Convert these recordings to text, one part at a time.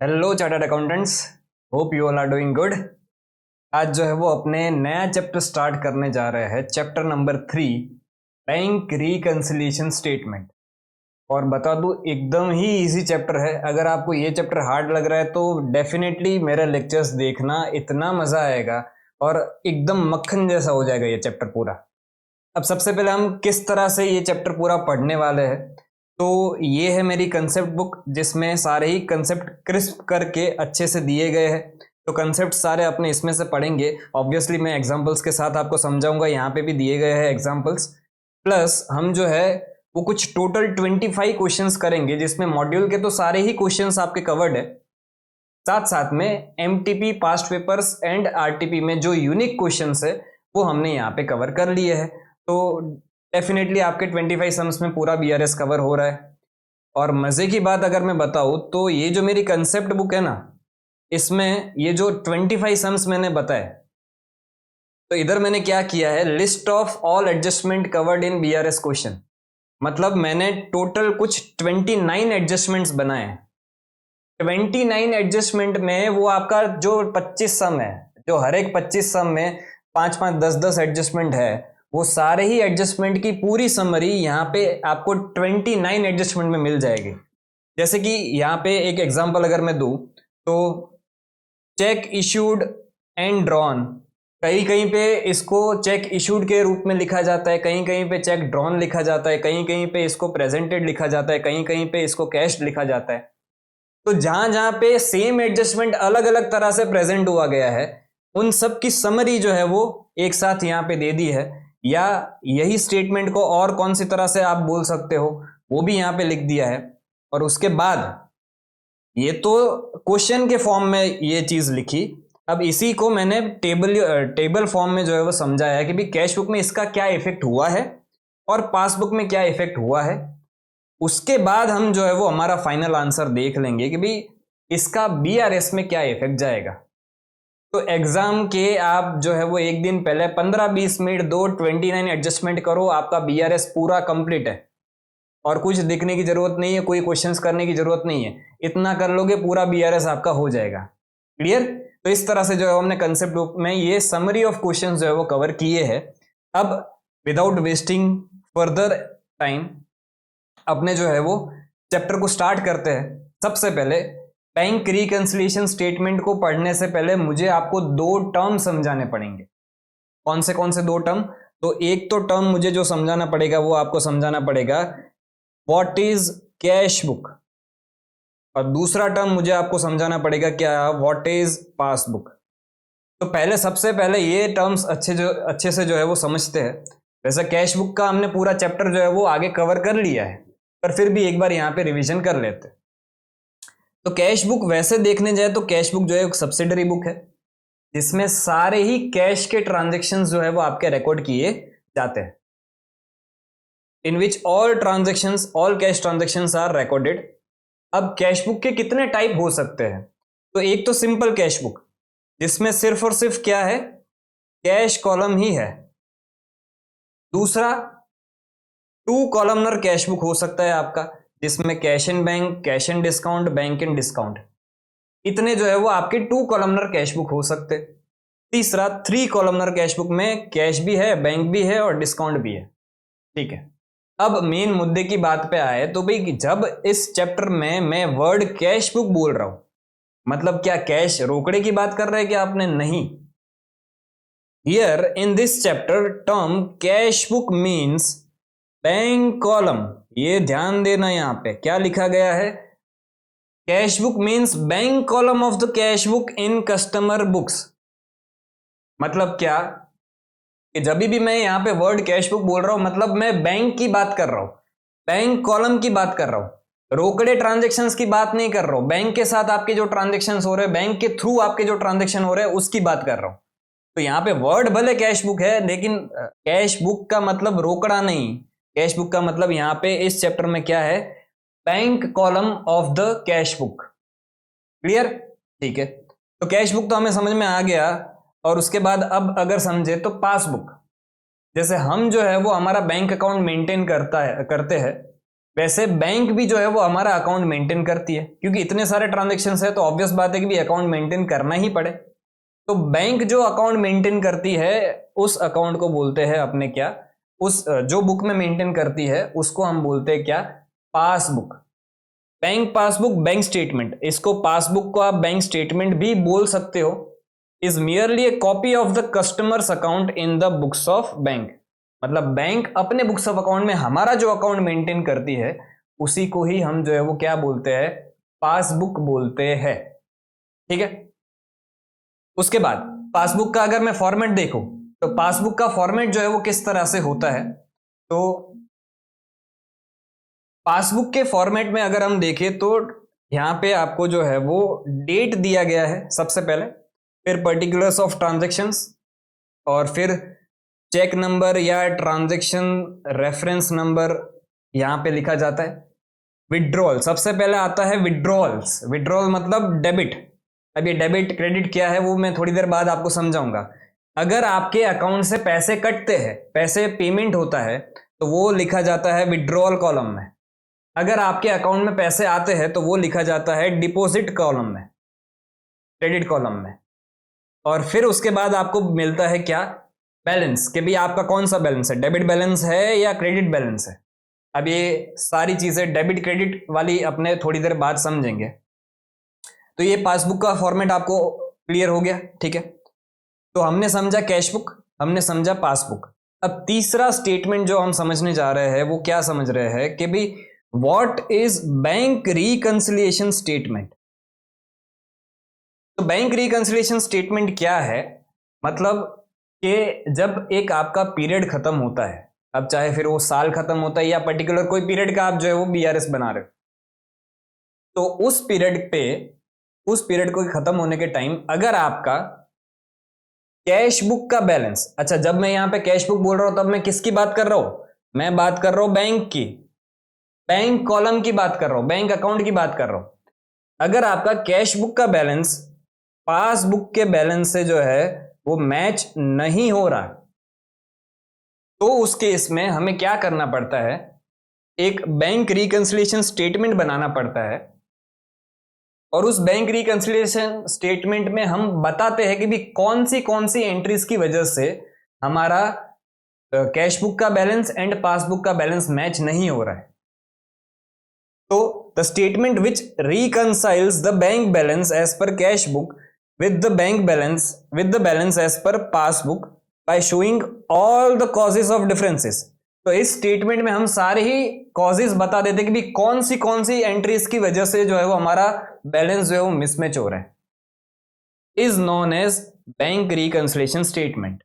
Hello chartered accountants, hope you all are doing good. आज जो है वो अपने नया चैप्टर स्टार्ट करने जा रहे हैं, chapter number 3, bank reconciliation statement. और बता दूं, एकदम ही इजी चैप्टर है। अगर आपको ये चैप्टर हार्ड लग रहा है तो डेफिनेटली मेरा लेक्चर्स देखना, इतना मजा आएगा और एकदम मक्खन जैसा हो जाएगा ये चैप्टर पूरा। अब सबसे पहले हम किस तरह से ये चैप्टर पूरा पढ़ने वाले हैं, तो ये है मेरी कंसेप्ट बुक जिसमें सारे ही कंसेप्ट क्रिस्प करके अच्छे से दिए गए हैं। तो कंसेप्ट सारे अपने इसमें से पढ़ेंगे। ऑब्वियसली मैं एग्जांपल्स के साथ आपको समझाऊंगा, यहाँ पे भी दिए गए हैं एग्जांपल्स। प्लस हम जो है वो कुछ टोटल 25 क्वेश्चंस करेंगे, जिसमें मॉड्यूल के तो सारे ही क्वेश्चंस आपके कवर्ड है। साथ साथ में MTP, past papers and RTP में जो यूनिक क्वेश्चंस है वो हमने यहाँ पे कवर कर लिए हैं। तो डेफिनेटली आपके 25 सम्स में पूरा बीआरएस कवर हो रहा है। और मजे की बात अगर मैं बताऊं तो ये जो मेरी कंसेप्ट बुक है ना, इसमें ये जो 25 सम्स मैंने बताए, तो इधर मैंने क्या किया है, list of all adjustment covered in BRS question. मतलब मैंने टोटल कुछ 29 एडजस्टमेंट्स बनाए हैं। 29 एडजस्टमेंट में वो आपका जो 25 सम है, जो हर एक 25 सम में 5-5, 10-10 एडजस्टमेंट है, वो सारे ही एडजस्टमेंट की पूरी समरी यहाँ पे आपको 29 एडजस्टमेंट में मिल जाएगी। जैसे कि यहाँ पे एक एग्जांपल अगर मैं दूं, तो चेक इशूड एंड ड्रॉन, कहीं कहीं पे इसको चेक इशूड के रूप में लिखा जाता है, कहीं कहीं पे चेक ड्रॉन लिखा जाता है, कहीं कहीं पे इसको प्रेजेंटेड लिखा जाता है, कहीं कहीं पे इसको कैश लिखा जाता है। तो जहां जहां पे सेम एडजस्टमेंट अलग अलग तरह से प्रेजेंट हुआ गया है, उन सब की समरी जो है वो एक साथ यहाँ पे दे दी है। या यही स्टेटमेंट को और कौन सी तरह से आप बोल सकते हो, वो भी यहाँ पे लिख दिया है। और उसके बाद ये तो क्वेश्चन के फॉर्म में ये चीज लिखी। अब इसी को मैंने टेबल फॉर्म में जो है वो समझाया कि भी कैश बुक में इसका क्या इफेक्ट हुआ है और पासबुक में क्या इफेक्ट हुआ है। उसके बाद हम जो है वो हमारा फाइनल आंसर देख लेंगे कि भाई इसका बीआरएस में क्या इफेक्ट जाएगा। तो एग्जाम के आप जो है वो एक दिन पहले 15-20 मिनट दो 29 एडजस्टमेंट करो, आपका बीआरएस पूरा कंप्लीट है। और कुछ दिखने की जरूरत नहीं है, कोई क्वेश्चंस करने की जरूरत नहीं है, इतना कर लोगे पूरा बीआरएस आपका हो जाएगा। क्लियर? तो इस तरह से जो है हमने कंसेप्ट बुक में ये समरी ऑफ क्वेश्चंस जो है वो कवर किए हैं। अब विदाउट वेस्टिंग फर्दर टाइम अपने जो है वो चैप्टर को स्टार्ट करते हैं। सबसे पहले बैंक रिकंसिलिएशन स्टेटमेंट को पढ़ने से पहले मुझे आपको दो टर्म समझाने पड़ेंगे। कौन से दो टर्म? तो एक तो टर्म मुझे जो समझाना पड़ेगा वो आपको समझाना पड़ेगा, व्हाट इज कैश बुक। और दूसरा टर्म मुझे आपको समझाना पड़ेगा क्या, व्हाट इज पासबुक। तो पहले सबसे पहले ये टर्म्स अच्छे से जो है वो समझते हैं। वैसे कैश बुक का हमने पूरा चैप्टर जो है वो आगे कवर कर लिया है, पर फिर भी एक बार यहाँ पे रिवीजन कर लेते हैं। तो कैश बुक वैसे देखने जाए तो कैश बुक जो है एक सब्सिडरी बुक है, जिसमें सारे ही कैश के ट्रांजेक्शन्स जो है वो आपके रिकॉर्ड किए जाते हैं, in which all cash transactions are recorded. अब कैश बुक के कितने टाइप हो सकते हैं? तो एक तो सिंपल कैश बुक, जिसमें सिर्फ और सिर्फ क्या है, कैश कॉलम ही है। दूसरा टू कॉलमनर कैश बुक हो सकता है आपका, जिसमें cash in bank, cash in discount, bank in discount, इतने जो है वो आपके टू कॉलमनर कैश बुक हो सकते। तीसरा थ्री कॉलमनर कैश बुक में कैश भी है, बैंक भी है और डिस्काउंट भी है। ठीक है, अब मेन मुद्दे की बात पे आए तो भाई जब इस चैप्टर में मैं वर्ड कैश बुक बोल रहा हूं, मतलब क्या कैश रोकड़े की बात कर रहे हैं क्या आपने? नहीं। Here in this chapter term cash book means bank column. ये ध्यान देना, यहां पे क्या लिखा गया है, cash book means bank column of the cash book in customer books. मतलब क्या कि जब भी मैं यहां पे वर्ड कैश बुक बोल रहा हूं, मतलब मैं बैंक की बात कर रहा हूं, बैंक कॉलम की बात कर रहा हूं, रोकड़े ट्रांजेक्शन्स की बात नहीं कर रहा हूं। बैंक के साथ आपके जो ट्रांजेक्शन्स हो रहे हैं, बैंक के थ्रू आपके जो ट्रांजेक्शन हो रहे हैं, उसकी बात कर रहा हूं। तो यहाँ पे वर्ड भले कैश बुक है, लेकिन कैश बुक का मतलब रोकड़ा नहीं। कैश बुक का मतलब यहाँ पे इस चैप्टर में क्या है, bank column of the cash book. Clear? ठीक है, तो कैश बुक तो हमें समझ में आ गया। और उसके बाद अब अगर समझे तो पासबुक, जैसे हम जो है वो हमारा बैंक अकाउंट मेंटेन करते हैं, वैसे बैंक भी जो है वो हमारा अकाउंट मेंटेन करती है, क्योंकि इतने सारे ट्रांजेक्शन्स है तो ऑब्वियस बात है कि भी अकाउंट मेंटेन करना ही पड़े। तो बैंक जो अकाउंट मेंटेन करती है उस अकाउंट को बोलते हैं अपने क्या, उस जो बुक में मेंटेन करती है उसको हम बोलते हैं क्या, passbook. Bank passbook, bank statement, इसको पासबुक को आप बैंक स्टेटमेंट भी बोल सकते हो, is merely A copy of the customers account in the books of bank. मतलब बैंक अपने बुक्स ऑफ अकाउंट में हमारा जो अकाउंट मेंटेन करती है उसी को ही हम जो है वो क्या बोलते हैं, पासबुक बोलते हैं। ठीक है। उसके बाद पासबुक का अगर मैं फॉर्मेट देखूं तो पासबुक का फॉर्मेट जो है वो किस तरह से होता है, तो पासबुक के फॉर्मेट में अगर हम देखें तो यहां पे आपको जो है वो डेट दिया गया है सबसे पहले, फिर पर्टिकुलर्स ऑफ ट्रांजैक्शंस, और फिर चेक नंबर या ट्रांजैक्शन रेफरेंस नंबर यहां पे लिखा जाता है। विड्रॉल सबसे पहले आता है, विड्रॉल्स, विड्रॉल मतलब डेबिट। अब ये डेबिट क्रेडिट क्या है वो मैं थोड़ी देर बाद आपको समझाऊंगा। अगर आपके अकाउंट से पैसे कटते हैं, पैसे पेमेंट होता है, तो वो लिखा जाता है विड्रॉल कॉलम में। अगर आपके अकाउंट में पैसे आते हैं तो वो लिखा जाता है डिपॉजिट कॉलम में, क्रेडिट कॉलम में। और फिर उसके बाद आपको मिलता है क्या, बैलेंस, कि भाई आपका कौन सा बैलेंस है, डेबिट बैलेंस है या क्रेडिट बैलेंस है। अब ये सारी चीजें डेबिट क्रेडिट वाली अपने थोड़ी देर बाद समझेंगे। तो ये पासबुक का फॉर्मेट आपको क्लियर हो गया। ठीक है, तो हमने समझा कैश बुक, हमने समझा पासबुक। अब तीसरा स्टेटमेंट जो हम समझने जा रहे हैं वो क्या समझ रहे हैं कि भाई what is bank reconciliation statement. तो बैंक रिकंसिलिएशन स्टेटमेंट क्या है, मतलब कि जब एक आपका पीरियड खत्म होता है, अब चाहे फिर वो साल खत्म होता है या पर्टिकुलर कोई पीरियड का आप जो है वो बीआरएस बना रहे हो, तो उस पीरियड पे, उस पीरियड को खत्म होने के टाइम अगर आपका कैश बुक का बैलेंस, अच्छा जब मैं यहां पे कैश बुक बोल रहा हूं तब मैं किसकी बात कर रहा हूं, मैं बात कर रहा हूं बैंक की, बैंक कॉलम की बात कर रहा हूं, बैंक अकाउंट की बात कर रहा हूं। अगर आपका कैश बुक का बैलेंस पासबुक के बैलेंस से जो है वो मैच नहीं हो रहा, तो उस केस में हमें क्या करना पड़ता है, एक बैंक रिकंसिलिएशन स्टेटमेंट बनाना पड़ता है। और उस बैंक रिकंसिलिएशन स्टेटमेंट में हम बताते हैं कि भी कौन सी एंट्रीज की वजह से हमारा कैश बुक का बैलेंस एंड पासबुक का बैलेंस मैच नहीं हो रहा है। तो the statement which reconciles the bank balance as per cash book with the balance as per passbook by showing all the causes of differences। तो इस statement में हम सारे ही कॉजेज बता देते कि भी कौन सी एंट्रीज की वजह से जो है वो हमारा बैलेंस जो है वो मिसमैच हो रहा है, is known as bank reconciliation statement.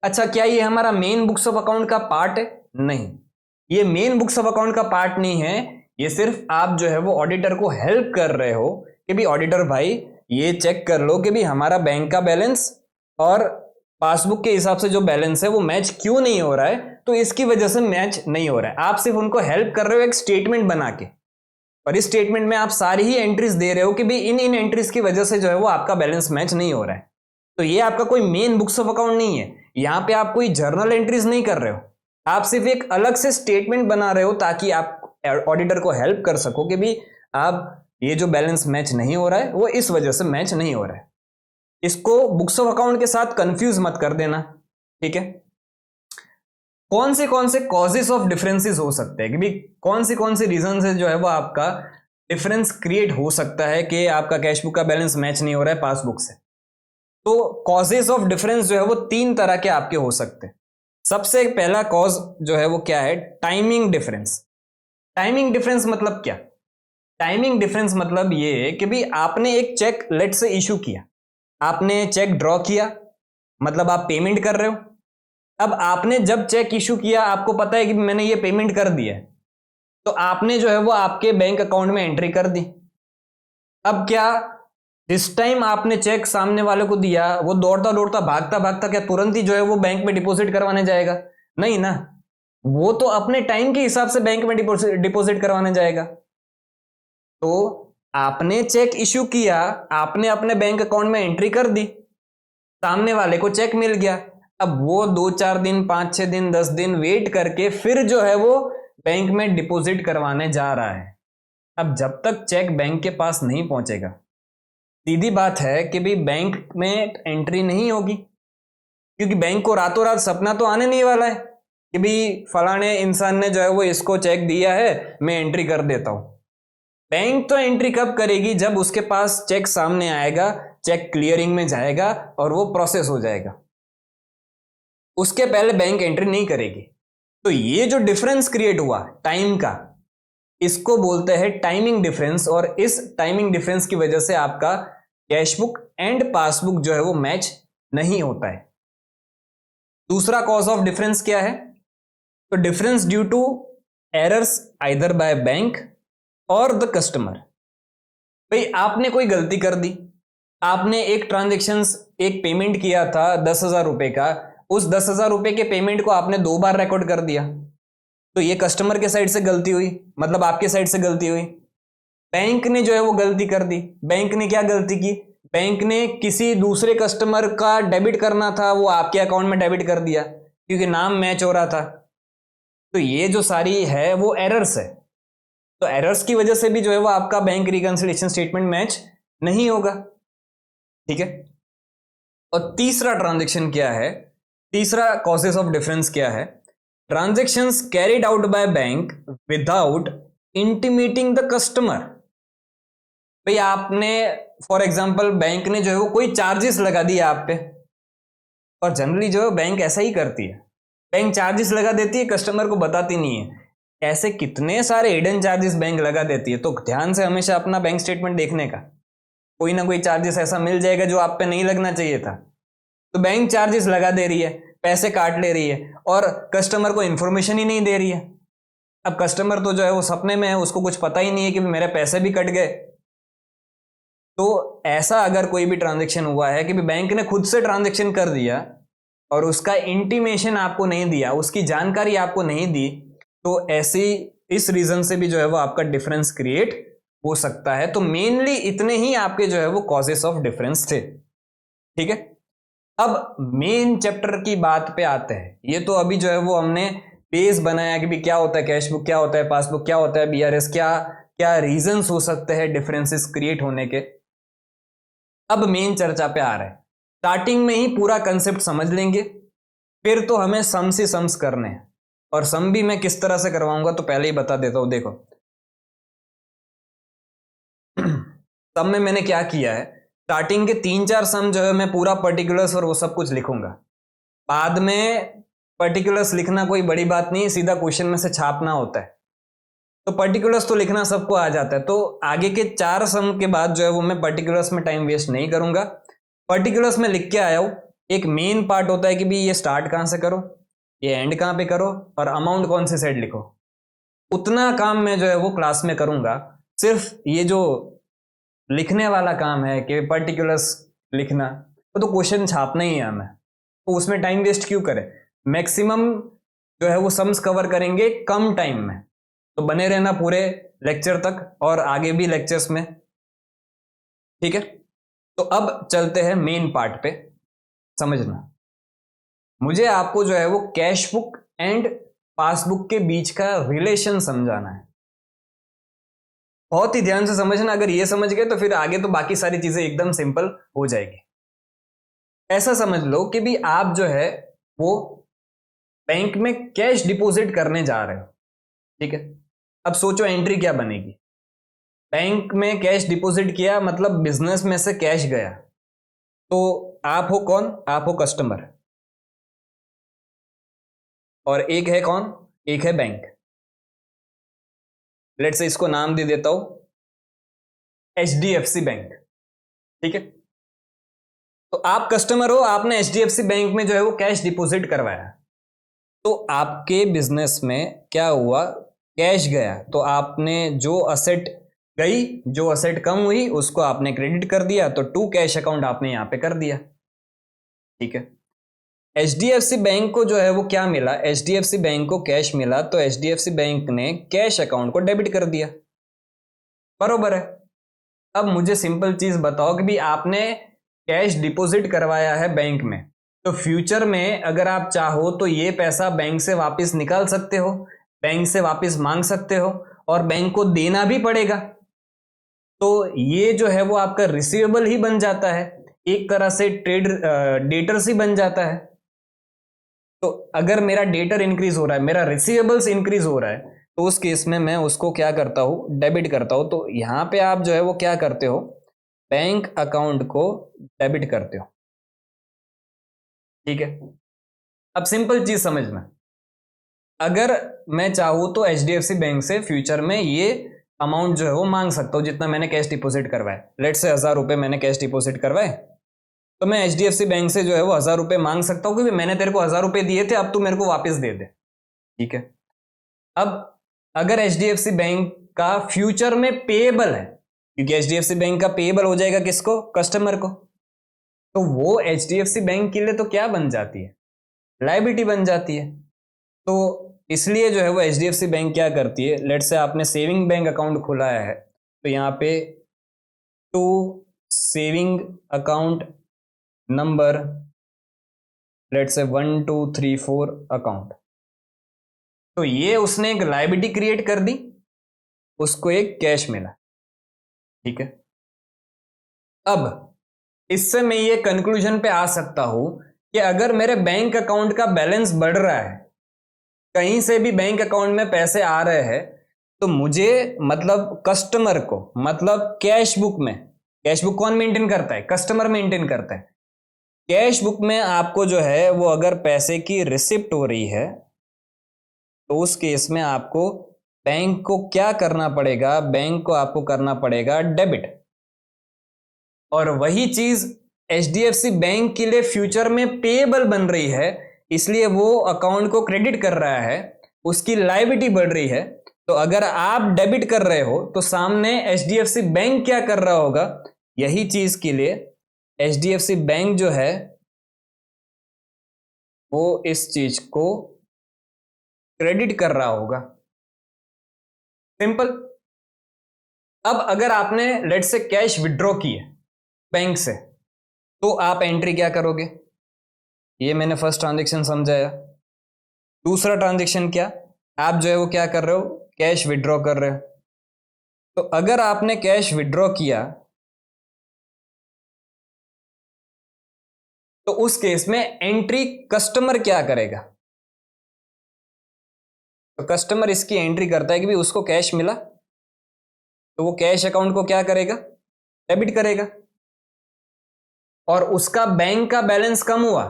अच्छा, क्या ये हमारा मेन बुक्स ऑफ अकाउंट का पार्ट है? नहीं, ये मेन बुक्स ऑफ अकाउंट का पार्ट नहीं है। ये सिर्फ आप जो है वो ऑडिटर को हेल्प कर रहे हो कि भी ऑडिटर भाई ये चेक कर लो कि भी हमारा बैंक का बैलेंस और पासबुक के हिसाब से जो बैलेंस है वो मैच क्यों नहीं हो रहा है, तो इसकी वजह से मैच नहीं हो रहा है। आप सिर्फ उनको हेल्प कर रहे हो एक स्टेटमेंट बना के, और इस स्टेटमेंट में आप सारी ही एंट्रीज दे रहे हो कि भी इन एंट्रीज की वजह से जो है वो आपका बैलेंस मैच नहीं हो रहा है। तो ये आपका कोई मेन बुक्स ऑफ अकाउंट नहीं है, यहां पे आप कोई जर्नल एंट्रीज नहीं कर रहे हो, आप सिर्फ एक अलग से स्टेटमेंट बना रहे हो ताकि आप ऑडिटर को हेल्प कर सको कि भी आप ये जो बैलेंस मैच नहीं हो रहा है वो इस वजह से मैच नहीं हो रहा है। इसको बुक्स ऑफ अकाउंट के साथ कंफ्यूज मत कर देना। ठीक है, कौन से कॉजेस ऑफ डिफरेंसेस हो सकते हैं कि भी कौन से रीजन से जो है वो आपका डिफरेंस क्रिएट हो सकता है कि आपका कैश बुक का बैलेंस मैच नहीं हो रहा है पासबुक से। तो कॉजेस ऑफ डिफरेंस जो है वो 3 तरह के आपके हो सकते हैं। सबसे पहला कॉज जो है वो क्या है, टाइमिंग डिफरेंस। टाइमिंग डिफरेंस मतलब क्या, टाइमिंग डिफरेंस मतलब ये है कि भी आपने एक चेक लेट से इशू किया, आपने चेक ड्रॉ किया, मतलब आप पेमेंट कर रहे हो। अब आपने जब चेक इशू किया आपको पता है कि मैंने ये पेमेंट कर दिया है, तो आपने जो है वो आपके बैंक अकाउंट में एंट्री कर दी। अब क्या जिस टाइम आपने चेक सामने वाले को दिया वो दौड़ता दौड़ता भागता भागता क्या तुरंत ही जो है वो बैंक में डिपॉजिट करवाने जाएगा? नहीं ना, वो तो अपने टाइम के हिसाब से बैंक में डिपॉजिट करवाने जाएगा। तो आपने चेक इश्यू किया, आपने अपने बैंक अकाउंट में एंट्री कर दी, सामने वाले को चेक मिल गया। अब वो 2-4 दिन, 5-6 दिन, 10 दिन वेट करके फिर जो है वो बैंक में डिपॉजिट करवाने जा रहा है। अब जब तक चेक बैंक के पास नहीं पहुंचेगा, सीधी बात है कि भाई बैंक में एंट्री नहीं होगी, क्योंकि बैंक को रातों रात सपना तो आने नहीं वाला है कि भाई फलाने इंसान ने जो है वो इसको चेक दिया है, मैं एंट्री कर देता हूं। बैंक तो एंट्री कब करेगी? जब उसके पास चेक सामने आएगा, चेक क्लियरिंग में जाएगा और वो प्रोसेस हो जाएगा। उसके पहले बैंक एंट्री नहीं करेगी। तो ये जो डिफरेंस क्रिएट हुआ टाइम का, इसको बोलते हैं टाइमिंग डिफरेंस, और इस टाइमिंग डिफरेंस की वजह से आपका कैश बुक एंड पासबुक जो है वो मैच नहीं होता है। दूसरा कॉज ऑफ डिफरेंस क्या है? तो difference due to errors either by bank और द कस्टमर। भाई आपने कोई गलती कर दी, आपने एक ट्रांजेक्शंस, एक पेमेंट किया था 10,000 रुपए का, उस 10,000 रुपए के पेमेंट को आपने 2 बार रिकॉर्ड कर दिया, तो ये कस्टमर के साइड से गलती हुई, मतलब आपके साइड से गलती हुई। बैंक ने जो है वो गलती कर दी। बैंक ने क्या गलती की? बैंक ने किसी दूसरे कस्टमर का डेबिट करना था, वो आपके अकाउंट में डेबिट कर दिया क्योंकि नाम मैच हो रहा था। तो ये जो सारी है वो एरर्स है। तो एरर्स की वजह से भी जो है वो आपका बैंक रिकंसिलिएशन स्टेटमेंट मैच नहीं होगा। ठीक है। और तीसरा ट्रांजेक्शन क्या है? तीसरा कॉजेस ऑफ डिफरेंस क्या है? Transactions carried out by bank without intimating the customer. भाई आपने फॉर एग्जांपल बैंक ने जो है वो कोई चार्जेस लगा दिया आप पे, और जनरली जो है बैंक ऐसा ही करती है, बैंक चार्जेस लगा देती है, कस्टमर को बताती नहीं है। ऐसे कितने सारे हिडन चार्जेस बैंक लगा देती है। तो ध्यान से हमेशा अपना बैंक स्टेटमेंट देखने का, कोई ना कोई चार्जेस ऐसा मिल जाएगा जो आप पे नहीं लगना चाहिए था। तो बैंक चार्जेस लगा दे रही है, पैसे काट ले रही है, और कस्टमर को इंफॉर्मेशन ही नहीं दे रही है। अब कस्टमर तो जो है वो सपने में है, उसको कुछ पता ही नहीं है कि मेरे पैसे भी कट गए। तो ऐसा अगर कोई भी ट्रांजेक्शन हुआ है कि बैंक ने खुद से ट्रांजेक्शन कर दिया और उसका इंटीमेशन आपको नहीं दिया, उसकी जानकारी आपको नहीं दी, तो ऐसी इस रीजन से भी जो है वो आपका डिफरेंस क्रिएट हो सकता है। तो मेनली इतने ही आपके जो है वो कॉजेस ऑफ डिफरेंस थे। ठीक है। अब मेन चैप्टर की बात पे आते हैं। ये तो अभी जो है वो हमने बेस बनाया कि भी क्या होता है कैश बुक, क्या होता है पासबुक, क्या होता है बीआरएस, क्या क्या रीजंस हो सकते हैं डिफरेंसेस क्रिएट होने के। अब मेन चर्चा पे आ रहे हैं। स्टार्टिंग में ही पूरा कंसेप्ट समझ लेंगे, फिर तो हमें सम से सम्स करने हैं, और सम भी मैं किस तरह से करवाऊंगा तो पहले ही बता देता हूं। देखो सम में मैंने क्या किया है, स्टार्टिंग के 3-4 सम जो है मैं पूरा पर्टिकुलर्स और वो सब कुछ लिखूंगा। बाद में पर्टिकुलर्स लिखना कोई बड़ी बात नहीं, सीधा क्वेश्चन में से छापना होता है। तो पर्टिकुलर्स तो लिखना सबको आ जाता है, तो आगे के 4 सम के बाद जो है वो मैं पर्टिकुलर्स में टाइम वेस्ट नहीं करूंगा। पर्टिकुलर्स में लिख के आया हूं। एक मेन पार्ट होता है कि भी ये स्टार्ट कहां से करो, ये एंड कहां पे करो, और अमाउंट कौन से साइड लिखो। उतना काम मैं जो है वो क्लास में करूंगा। सिर्फ ये जो लिखने वाला काम है कि पर्टिकुलर्स लिखना, वो तो क्वेश्चन छापना ही है हमें, तो उसमें टाइम वेस्ट क्यों करें। मैक्सिमम जो है वो सम्स कवर करेंगे कम टाइम में। तो बने रहना पूरे लेक्चर तक और आगे भी लेक्चर्स में। ठीक है। तो अब चलते हैं मेन पार्ट पे। समझना, मुझे आपको जो है वो कैश बुक एंड पासबुक के बीच का रिलेशन समझाना है। बहुत ही ध्यान से समझना। अगर ये समझ गए तो फिर आगे तो बाकी सारी चीजें एकदम सिंपल हो जाएगी। ऐसा समझ लो कि भी आप जो है वो बैंक में कैश डिपॉजिट करने जा रहे हो। ठीक है। अब सोचो एंट्री क्या बनेगी। बैंक में कैश डिपॉजिट किया मतलब बिजनेस में से कैश गया। तो आप हो कौन? आप हो कस्टमर, और एक है कौन? एक है बैंक। लेट्स से इसको नाम दे देता हूं HDFC बैंक। ठीक है। तो आप कस्टमर हो, आपने HDFC बैंक में जो है वो कैश डिपॉजिट करवाया। तो आपके बिजनेस में क्या हुआ? कैश गया, तो आपने जो असेट गई, जो असेट कम हुई, उसको आपने क्रेडिट कर दिया, तो टू कैश अकाउंट आपने यहां पे कर दिया। ठीक है। HDFC बैंक को जो है वो क्या मिला? HDFC बैंक को कैश मिला, तो HDFC बैंक ने कैश अकाउंट को डेबिट कर दिया। बरोबर है। अब मुझे सिंपल चीज बताओ कि भी आपने कैश डिपॉजिट करवाया है बैंक में, तो फ्यूचर में अगर आप चाहो तो ये पैसा बैंक से वापस निकाल सकते हो। बैंक से वापस मांग सकते हो और बैंक को देना भी पड़ेगा। तो ये जो है वो आपका रिसीवेबल ही बन जाता है, एक तरह से ट्रेड डेटर्स ही बन जाता है। तो अगर मेरा डेटर इंक्रीज हो रहा है, मेरा रिसीवेबल्स इंक्रीज हो रहा है, तो उस केस में मैं उसको क्या करता हूं, डेबिट करता हूं। तो यहां पे आप जो है वो क्या करते हो, बैंक अकाउंट को डेबिट करते हो। ठीक है, अब सिंपल चीज समझना, अगर मैं चाहूँ तो एचडीएफसी बैंक से फ्यूचर में ये अमाउंट जो है वो मांग सकता हूँ, जितना मैंने कैश डिपॉजिट करवाए। लेट से 1000 रुपए मैंने कैश डिपॉजिट करवाए, तो मैं एचडीएफसी बैंक से जो है वो 1000 रुपए मांग सकता हूँ, क्योंकि मैंने तेरे को 1000 रुपए दिए थे, अब तू मेरे को वापस दे दे। ठीक है, अब अगर एचडीएफसी बैंक का फ्यूचर में पेएबल है, क्योंकि एचडीएफसी बैंक का पेएबल हो जाएगा किसको, कस्टमर को, तो वो एचडीएफसी बैंक के लिए तो क्या बन जाती है, लायबिलिटी बन जाती है। तो इसलिए जो है वो एचडीएफसी बैंक क्या करती है, लेट से आपने सेविंग बैंक अकाउंट खुलाया है, तो यहाँ पे two saving account number, let say 1234 account, तो ये उसने एक लायबिलिटी क्रिएट कर दी, उसको एक कैश मिला। ठीक है, अब इससे मैं ये कंक्लूजन पे आ सकता हूं कि अगर मेरे बैंक अकाउंट का बैलेंस बढ़ रहा है, कहीं से भी बैंक अकाउंट में पैसे आ रहे हैं, तो मुझे मतलब कस्टमर को, मतलब कैश बुक में, कैश बुक कौन मेंटेन करता है, कस्टमर मेंटेन करता है। कैश बुक में आपको जो है वो अगर पैसे की रिसिप्ट हो रही है, तो उस केस में आपको बैंक को क्या करना पड़ेगा, बैंक को आपको करना पड़ेगा डेबिट। और वही चीज एचडीएफसी बैंक के लिए फ्यूचर में पेएबल बन रही है, इसलिए वो अकाउंट को क्रेडिट कर रहा है, उसकी लायबिलिटी बढ़ रही है। तो अगर आप डेबिट कर रहे हो, तो सामने एचडीएफसी बैंक क्या कर रहा होगा, यही चीज के लिए एचडीएफसी बैंक जो है वो इस चीज को क्रेडिट कर रहा होगा। सिंपल। अब अगर आपने लेट से कैश विड्रॉ किए बैंक से, तो आप एंट्री क्या करोगे, ये मैंने फर्स्ट ट्रांजेक्शन समझाया। दूसरा ट्रांजेक्शन क्या, आप जो है वो क्या कर रहे हो, कैश विड्रॉ कर रहे हो। तो अगर आपने कैश विड्रॉ किया, तो उस केस में एंट्री कस्टमर क्या करेगा, तो कस्टमर इसकी एंट्री करता है कि भी उसको कैश मिला, तो वो कैश अकाउंट को क्या करेगा, डेबिट करेगा। और उसका बैंक का बैलेंस कम हुआ,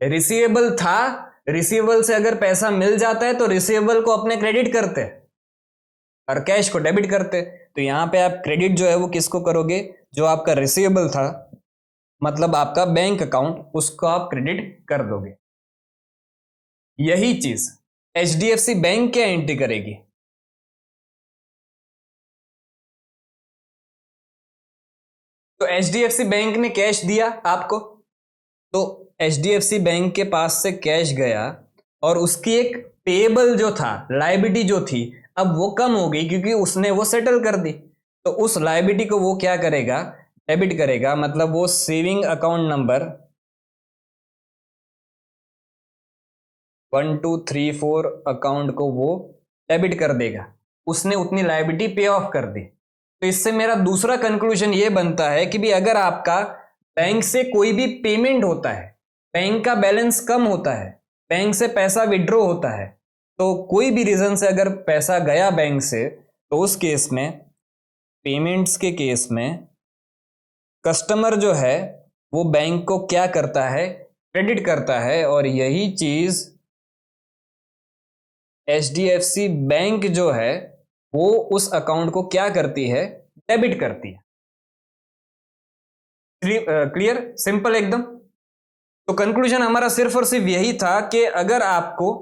रिसीवेबल था, रिसीवेबल से अगर पैसा मिल जाता है तो रिसीवेबल को अपने क्रेडिट करते और कैश को डेबिट करते। तो यहां पे आप क्रेडिट जो है वो किसको करोगे, जो आपका रिसीवेबल था, मतलब आपका बैंक अकाउंट, उसको आप क्रेडिट कर दोगे। यही चीज एचडीएफसी बैंक क्या एंट्री करेगी, तो एचडीएफसी बैंक ने कैश दिया आपको, तो एचडीएफसी बैंक के पास से कैश गया और उसकी एक पेएबल जो था, लायबिलिटी जो थी, अब वो कम हो गई, क्योंकि उसने वो सेटल कर दी। तो उस लायबिलिटी को वो क्या करेगा, डेबिट करेगा, मतलब वो सेविंग अकाउंट नंबर 1234 अकाउंट को वो डेबिट कर देगा, उसने उतनी लायबिलिटी पे ऑफ कर दी। तो इससे मेरा दूसरा कंक्लूजन ये बनता है कि भी अगर आपका बैंक से कोई भी पेमेंट होता है, बैंक का बैलेंस कम होता है, बैंक से पैसा विड्रॉ होता है, तो कोई भी रीजन से अगर पैसा गया बैंक से, तो उस केस में, पेमेंट्स के केस में, कस्टमर जो है वो बैंक को क्या करता है, क्रेडिट करता है। और यही चीज एचडीएफसी बैंक जो है वो उस अकाउंट को क्या करती है, डेबिट करती है। क्लियर, सिंपल एकदम। तो कंक्लूजन हमारा सिर्फ और सिर्फ यही था कि अगर आपको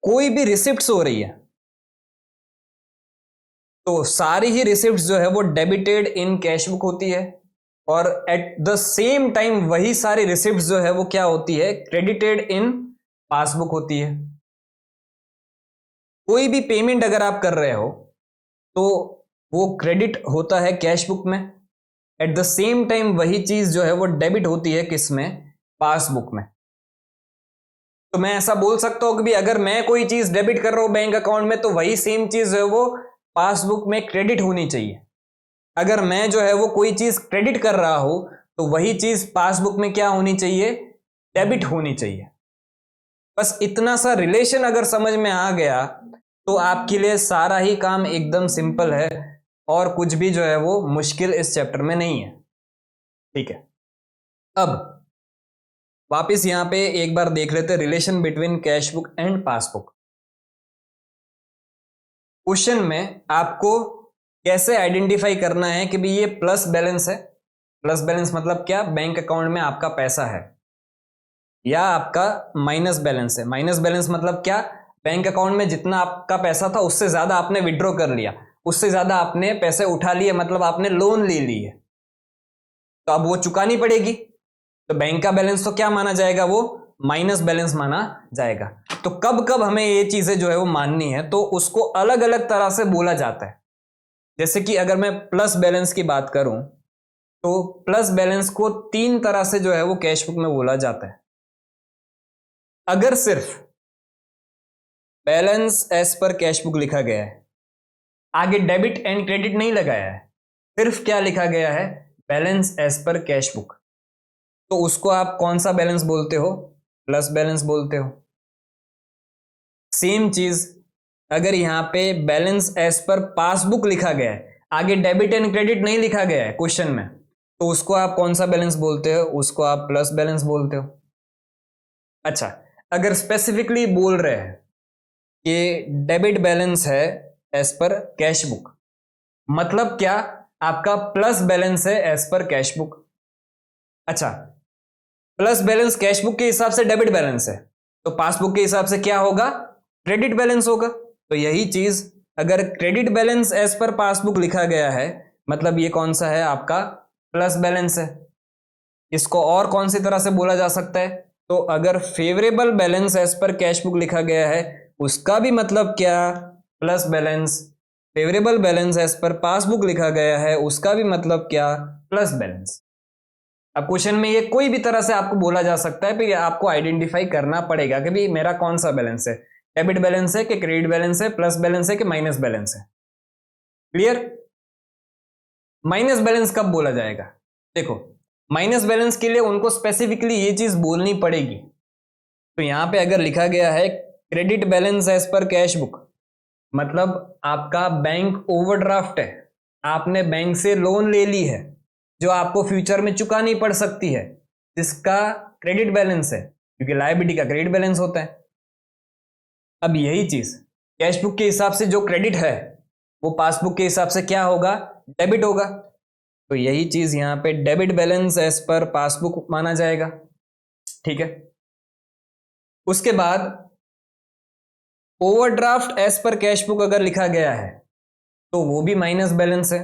कोई भी रिसिप्ट्स हो रही है, तो सारी ही रिसिप्ट्स जो है वो डेबिटेड इन कैश बुक होती है, और एट द सेम टाइम वही सारी रिसिप्ट्स जो है वो क्या होती है, क्रेडिटेड इन पासबुक होती है। कोई भी पेमेंट अगर आप कर रहे हो, तो वो क्रेडिट होता है कैश बुक में, एट द सेम टाइम वही चीज जो है वो डेबिट होती है किस में, पासबुक में। तो मैं ऐसा बोल सकता हूं कि भी अगर मैं कोई चीज डेबिट कर रहा हूं बैंक अकाउंट में तो वही सेम चीज जो है वो पासबुक में क्रेडिट होनी चाहिए। अगर मैं जो है वो कोई चीज क्रेडिट कर रहा हूं तो वही चीज पासबुक में क्या होनी चाहिए, डेबिट होनी चाहिए। बस इतना सा रिलेशन अगर समझ में आ गया तो आपके लिए सारा ही काम एकदम सिंपल है और कुछ भी जो है वो मुश्किल इस चैप्टर में नहीं है। ठीक है, अब वापिस यहां पे एक बार देख लेते relation between cash book and passbook. Question में आपको कैसे आइडेंटिफाई करना है कि भाई ये प्लस बैलेंस है। प्लस बैलेंस मतलब क्या, बैंक अकाउंट में आपका पैसा है, या आपका माइनस बैलेंस है। माइनस बैलेंस मतलब क्या, बैंक अकाउंट में जितना आपका पैसा था उससे ज्यादा आपने विड्रॉ कर लिया, उससे ज्यादा आपने पैसे उठा लिए, मतलब आपने लोन ले लिए, तो अब वो चुकानी पड़ेगी। तो बैंक का बैलेंस तो क्या माना जाएगा, वो माइनस बैलेंस माना जाएगा। तो कब कब हमें ये चीजें जो है वो माननी है, तो उसको अलग अलग तरह से बोला जाता है। जैसे कि अगर मैं प्लस बैलेंस की बात करूं तो प्लस बैलेंस को 3 तरह से जो है वो कैश बुक में बोला जाता है। अगर सिर्फ balance as per cash book लिखा गया है, आगे डेबिट एंड क्रेडिट नहीं लगाया है, सिर्फ क्या लिखा गया है, balance as per cash book, तो उसको आप कौन सा बैलेंस बोलते हो, प्लस बैलेंस बोलते हो। सेम चीज अगर यहां पे बैलेंस एज पर पासबुक लिखा गया है, आगे डेबिट एंड क्रेडिट नहीं लिखा गया है क्वेश्चन में, तो उसको आप कौन सा बैलेंस बोलते हो, उसको आप प्लस बैलेंस बोलते हो। अच्छा, अगर स्पेसिफिकली बोल रहे हैं कि डेबिट बैलेंस है एज पर कैश बुक, मतलब क्या, आपका प्लस बैलेंस है एज पर कैश बुक। अच्छा, प्लस बैलेंस कैश बुक के हिसाब से डेबिट बैलेंस है, तो पासबुक के हिसाब से क्या होगा, क्रेडिट बैलेंस होगा। तो यही चीज अगर credit balance as per passbook लिखा गया है, मतलब ये कौन सा है, आपका प्लस बैलेंस है। इसको और कौन सी तरह से बोला जा सकता है, तो अगर favourable balance as per cash book लिखा गया है उसका भी मतलब क्या, plus balance. Favourable balance as per passbook लिखा गया है उसका भी मतलब क्या, प्लस बैलेंस। अब क्वेश्चन में ये कोई भी तरह से आपको बोला जा सकता है, फिर आपको आइडेंटिफाई करना पड़ेगा कि भाई मेरा कौन सा बैलेंस है, डेबिट बैलेंस है कि क्रेडिट बैलेंस है, प्लस बैलेंस है कि माइनस बैलेंस है। क्लियर। माइनस बैलेंस कब बोला जाएगा, देखो माइनस बैलेंस के लिए उनको स्पेसिफिकली ये चीज बोलनी पड़ेगी। तो यहां पे अगर लिखा गया है credit balance as per cash book, मतलब आपका बैंक ओवरड्राफ्ट है, आपने बैंक से लोन ले ली है जो आपको फ्यूचर में चुकानी पड़ सकती है, जिसका क्रेडिट बैलेंस है, क्योंकि लायबिलिटी का क्रेडिट बैलेंस होता है। अब यही चीज कैश बुक के हिसाब से जो क्रेडिट है वो पासबुक के हिसाब से क्या होगा, डेबिट होगा। तो यही चीज यहां पे debit balance as per passbook माना जाएगा। ठीक है, उसके बाद overdraft as per cash book अगर लिखा गया है तो वो भी माइनस बैलेंस है।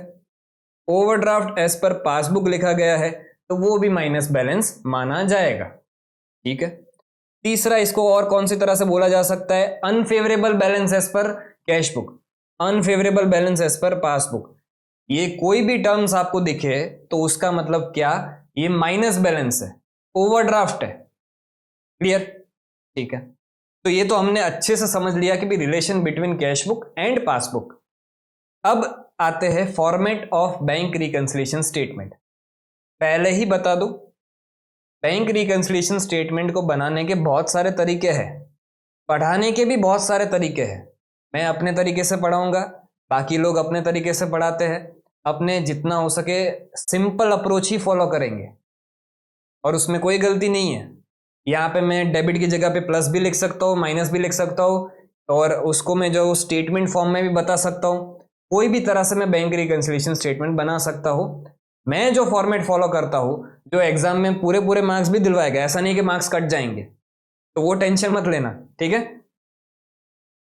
ओवरड्राफ्ट एज पर पासबुक लिखा गया है तो वो भी माइनस बैलेंस माना जाएगा। ठीक है, तीसरा इसको और कौन सी तरह से बोला जा सकता है, unfavourable balance as per cash book, unfavourable balance as per passbook. ये कोई भी टर्म्स आपको दिखे तो उसका मतलब क्या, ये माइनस बैलेंस है, ओवरड्राफ्ट है। क्लियर। ठीक है, तो ये तो हमने अच्छे से समझ लिया कि भी relation between cash book and passbook. अब आते हैं format of bank reconciliation statement. पहले ही बता दूं, बैंक रिकंसिलिएशन स्टेटमेंट को बनाने के बहुत सारे तरीके हैं, पढ़ाने के भी बहुत सारे तरीके हैं। मैं अपने तरीके से पढ़ाऊंगा, बाकी लोग अपने तरीके से पढ़ाते हैं। अपने जितना हो सके सिंपल अप्रोच ही फॉलो करेंगे और उसमें कोई गलती नहीं है। यहाँ पे मैं डेबिट की जगह पे प्लस भी लिख सकता हूँ, माइनस भी लिख सकता हूँ, और उसको मैं जो स्टेटमेंट फॉर्म में भी बता सकता हूँ। कोई भी तरह से मैं बैंक रिकंसिलिएशन स्टेटमेंट बना सकता हूँ। मैं जो फॉर्मेट फॉलो करता हूँ, जो एग्जाम में पूरे पूरे मार्क्स भी दिलवाएगा, ऐसा नहीं कि मार्क्स कट जाएंगे, तो वो टेंशन मत लेना। ठीक है,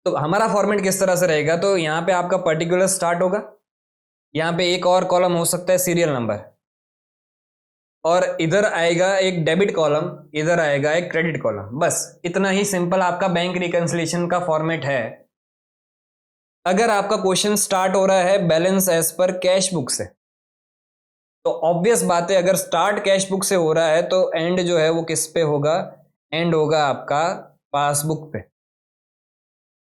तो हमारा फॉर्मेट किस तरह से रहेगा, तो यहाँ पे आपका पर्टिकुलर स्टार्ट होगा, यहाँ पे एक और कॉलम हो सकता है सीरियल नंबर, और इधर आएगा एक डेबिट कॉलम, इधर आएगा एक क्रेडिट कॉलम। बस इतना ही सिंपल आपका बैंक रिकंसिलिएशन का फॉर्मेट है। अगर आपका क्वेश्चन स्टार्ट हो रहा है balance as per cash book से, तो ऑब्वियस बात है, अगर स्टार्ट कैश बुक से हो रहा है तो एंड जो है वो किस पे होगा, एंड होगा आपका पासबुक पे।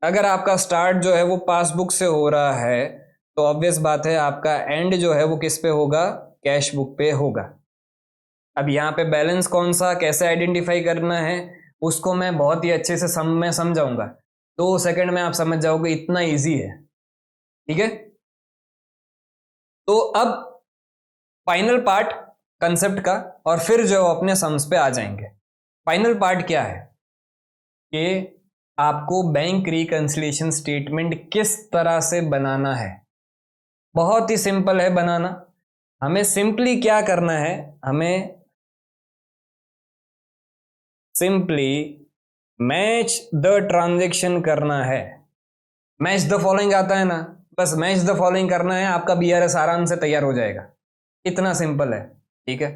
अगर आपका स्टार्ट जो है वो पासबुक से हो रहा है तो ऑब्वियस बात है आपका एंड जो है वो किस पे होगा, कैश बुक पे होगा। अब यहाँ पे बैलेंस कौन सा कैसे आइडेंटिफाई करना है उसको मैं बहुत ही अच्छे से मैं समझाऊंगा, 2 सेकंड में आप समझ जाओगे, इतना इजी है। ठीक है, तो अब फाइनल पार्ट कंसेप्ट का, और फिर जो अपने सम्स पे आ जाएंगे। फाइनल पार्ट क्या है कि आपको बैंक रिकंसिलिएशन स्टेटमेंट किस तरह से बनाना है। बहुत ही सिंपल है बनाना। हमें सिंपली क्या करना है, हमें सिंपली मैच द ट्रांजेक्शन करना है। मैच द फॉलोइंग आता है ना, बस मैच द फॉलोइंग करना है, आपका बीआरएस आराम से तैयार हो जाएगा। इतना सिंपल है। ठीक है,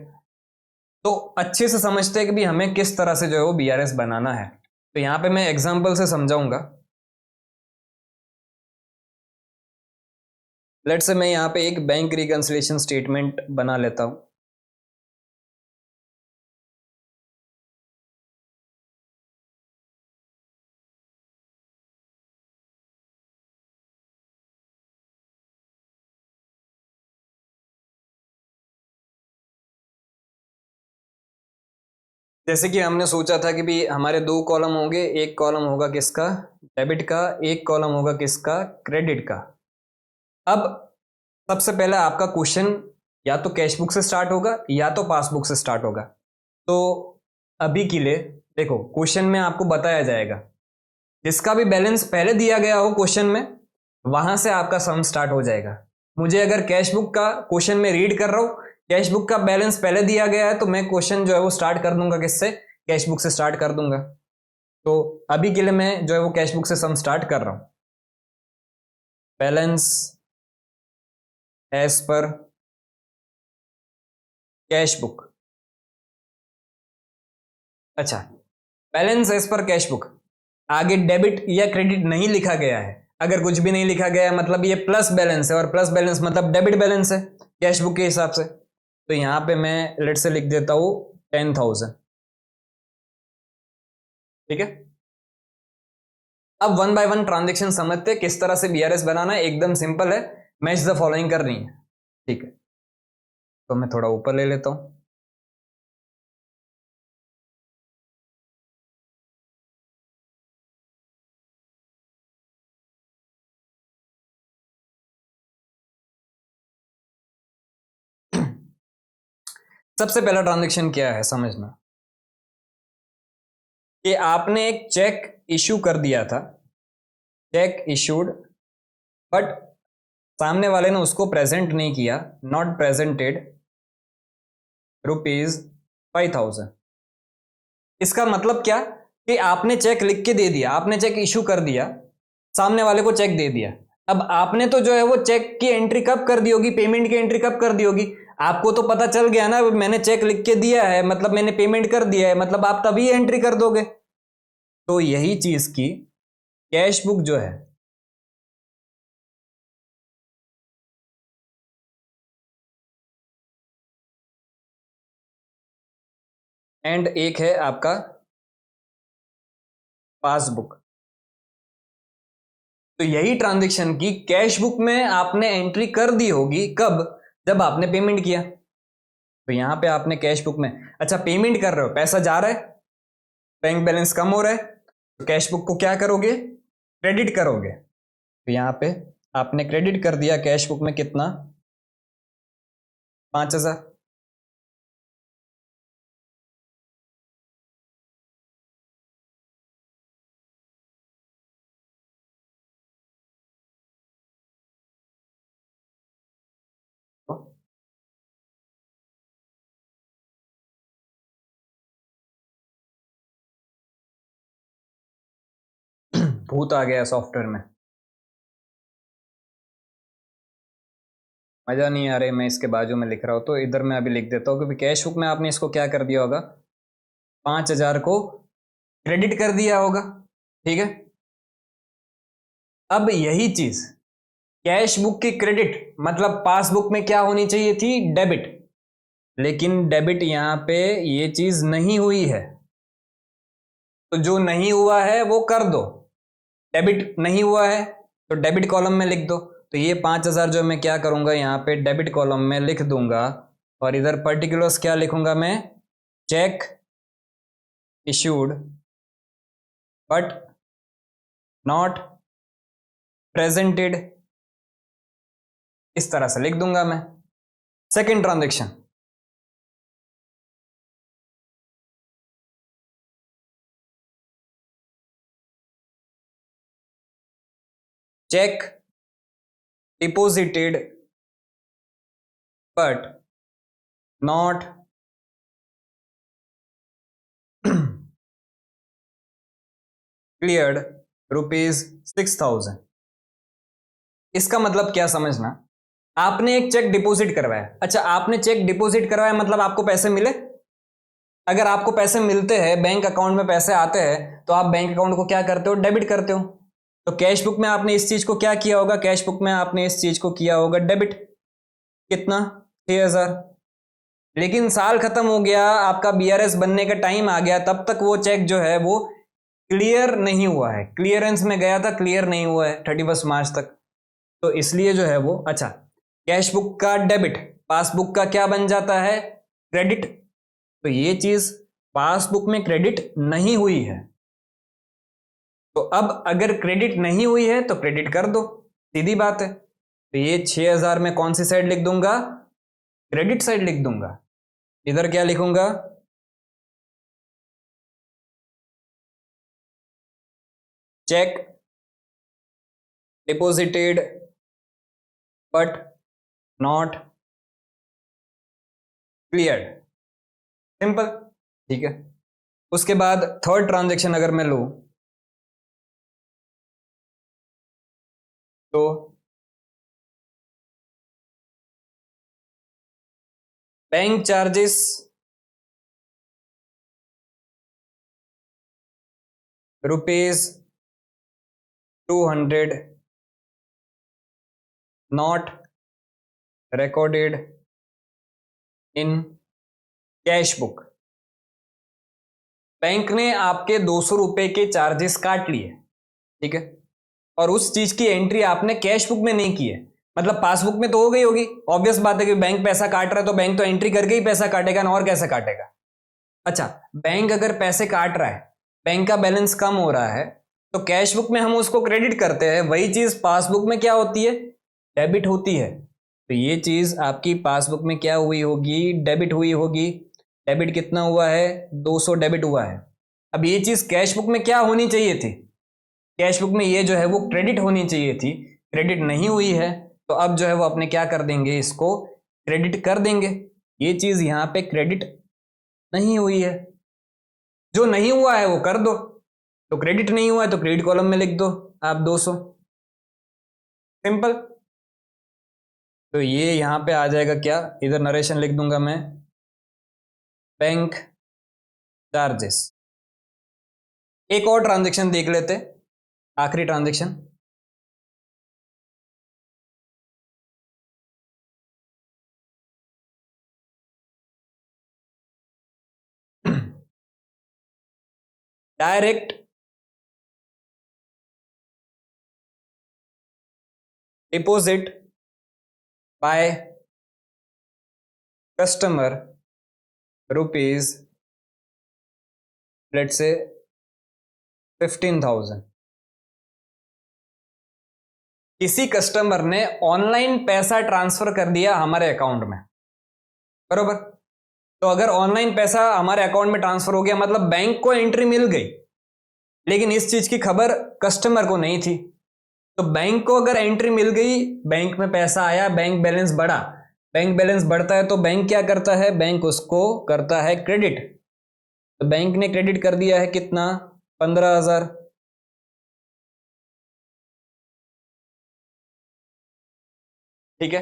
तो अच्छे से समझते हैं कि भी हमें किस तरह से जो है वो बीआरएस बनाना है। तो यहां पे मैं एग्जांपल से समझाऊंगा। लेट्स से मैं यहां पे एक बैंक रिकंसिलिएशन स्टेटमेंट बना लेता हूं। जैसे कि हमने सोचा था कि भी हमारे 2 कॉलम होंगे, एक कॉलम होगा किसका, डेबिट का, एक कॉलम होगा किसका, क्रेडिट का। अब सबसे पहले आपका क्वेश्चन या तो कैश बुक से स्टार्ट होगा या तो पासबुक से स्टार्ट होगा। तो अभी के लिए देखो, क्वेश्चन में आपको बताया जाएगा, जिसका भी बैलेंस पहले दिया गया हो क्वेश्चन में, वहां से आपका सम स्टार्ट हो जाएगा। मुझे अगर कैश बुक का क्वेश्चन में रीड कर रहा हूं, कैश बुक का बैलेंस पहले दिया गया है, तो मैं क्वेश्चन जो है वो स्टार्ट कर दूंगा किससे, कैश बुक से स्टार्ट कर दूंगा। तो अभी के लिए मैं जो है वो कैश बुक से सम स्टार्ट कर रहा हूं। Balance as per cash book. अच्छा, balance as per cash book, आगे डेबिट या क्रेडिट नहीं लिखा गया है। अगर कुछ भी नहीं लिखा गया है मतलब ये प्लस बैलेंस है, और प्लस बैलेंस मतलब डेबिट बैलेंस है कैश बुक के हिसाब से। तो यहां पे मैं लेट से लिख देता हूं 10,000। ठीक है, अब वन बाय वन ट्रांजेक्शन समझते हैं किस तरह से बीआरएस बनाना है। एकदम सिंपल है, मैच द फॉलोइंग करनी है। ठीक है, तो मैं थोड़ा ऊपर ले लेता हूं। सबसे पहला ट्रांजेक्शन क्या है समझना, कि आपने एक चेक इशू कर दिया था, चेक इशूड, बट सामने वाले ने उसको प्रेजेंट नहीं किया, नॉट प्रेजेंटेड ₹5,000। इसका मतलब क्या कि आपने चेक लिख के दे दिया, आपने चेक इशू कर दिया, सामने वाले को चेक दे दिया। अब आपने तो जो है वो चेक की एंट्री कब कर दी होगी, पेमेंट की एंट्री कब कर दी होगी, आपको तो पता चल गया ना, मैंने चेक लिख के दिया है मतलब मैंने पेमेंट कर दिया है, मतलब आप तभी एंट्री कर दोगे। तो यही चीज की कैश बुक जो है, एंड एक है आपका पासबुक। तो यही ट्रांजेक्शन की कैश बुक में आपने एंट्री कर दी होगी कब, जब आपने पेमेंट किया। तो यहां पे आपने कैश बुक में, अच्छा पेमेंट कर रहे हो, पैसा जा रहा है, बैंक बैलेंस कम हो रहा है, तो कैश बुक को क्या करोगे, क्रेडिट करोगे। तो यहां पे आपने क्रेडिट कर दिया कैश बुक में कितना, 5,000। भूत आ गया सॉफ्टवेयर में, मजा नहीं आ रही। मैं इसके बाजू में लिख रहा हूं तो इधर मैं अभी लिख देता हूं, क्योंकि कैश बुक में आपने इसको क्या कर दिया होगा, 5,000 को क्रेडिट कर दिया होगा। ठीक है, अब यही चीज कैश बुक की क्रेडिट मतलब पासबुक में क्या होनी चाहिए थी, डेबिट, लेकिन डेबिट यहां पे ये चीज नहीं हुई है। तो जो नहीं हुआ है वो कर दो, डेबिट नहीं हुआ है तो डेबिट कॉलम में लिख दो। तो ये 5,000 जो मैं क्या करूंगा यहाँ पे डेबिट कॉलम में लिख दूंगा, और इधर पर्टिकुलर्स क्या लिखूंगा मैं, check issued but not presented, इस तरह से लिख दूंगा मैं। Second transaction, check deposited but not cleared ₹6,000। इसका मतलब क्या समझना, आपने एक चेक डिपॉजिट करवाया। अच्छा, आपने चेक डिपॉजिट करवाया मतलब आपको पैसे मिले। अगर आपको पैसे मिलते हैं, बैंक अकाउंट में पैसे आते हैं, तो आप बैंक अकाउंट को क्या करते हो, डेबिट करते हो। तो कैश बुक में आपने इस चीज को क्या किया होगा, कैश बुक में आपने इस चीज को किया होगा डेबिट। कितना, 6,000। लेकिन साल खत्म हो गया, आपका बीआरएस बनने का टाइम आ गया, तब तक वो चेक जो है वो क्लियर नहीं हुआ है, क्लियरेंस में गया था, क्लियर नहीं हुआ है 31 मार्च तक। तो इसलिए जो है वो, अच्छा, कैश बुक का डेबिट पासबुक का क्या बन जाता है, क्रेडिट। तो ये चीज पासबुक में क्रेडिट नहीं हुई है, तो अब अगर क्रेडिट नहीं हुई है तो क्रेडिट कर दो, सीधी बात है। तो ये 6,000 में कौन सी साइड लिख दूंगा, क्रेडिट साइड लिख दूंगा। इधर क्या लिखूंगा, check deposited but not cleared, simple, ठीक है। उसके बाद थर्ड ट्रांजैक्शन अगर मैं लूं तो bank charges ₹200 not recorded in cash book. Bank ने आपके 200 रुपए के चार्जेस काट लिए, ठीक है, और उस चीज की एंट्री आपने कैश बुक में नहीं की है। मतलब पासबुक में तो हो गई होगी, ऑब्वियस बात है कि बैंक पैसा काट रहा है तो बैंक तो एंट्री करके ही पैसा काटेगा ना, और कैसे काटेगा। अच्छा, बैंक अगर पैसे काट रहा है, बैंक का बैलेंस कम हो रहा है, तो कैश बुक में हम उसको क्रेडिट करते हैं, वही चीज पासबुक में क्या होती है, डेबिट होती है। तो ये चीज आपकी पासबुक में क्या हुई होगी, डेबिट हुई होगी। डेबिट कितना हुआ है, 200 डेबिट हुआ है। अब ये चीज कैश बुक में क्या होनी चाहिए थी, कैश बुक में ये जो है वो क्रेडिट होनी चाहिए थी, क्रेडिट नहीं हुई है। तो अब जो है वो अपने क्या कर देंगे, इसको क्रेडिट कर देंगे। ये चीज यहाँ पे क्रेडिट नहीं हुई है, जो नहीं हुआ है वो कर दो। तो क्रेडिट नहीं हुआ है तो क्रेडिट कॉलम में लिख दो आप 200, सिंपल। तो ये यहां पे आ जाएगा क्या, इधर नरेशन लिख दूंगा मैं, बैंक चार्जेस। एक और ट्रांजैक्शन देख लेते, आखिरी transaction, direct deposit by customer rupees let's say 15,000। किसी कस्टमर ने ऑनलाइन पैसा ट्रांसफर कर दिया हमारे अकाउंट में, बरोबर। तो अगर ऑनलाइन पैसा हमारे अकाउंट में ट्रांसफर हो गया मतलब बैंक को एंट्री मिल गई, लेकिन इस चीज की खबर कस्टमर को नहीं थी। तो बैंक को अगर एंट्री मिल गई, बैंक में पैसा आया, बैंक बैलेंस बढ़ा, बैंक बैलेंस बढ़ता है तो बैंक क्या करता है, बैंक उसको करता है क्रेडिट। तो बैंक ने क्रेडिट कर दिया है कितना, 15,000। ठीक है,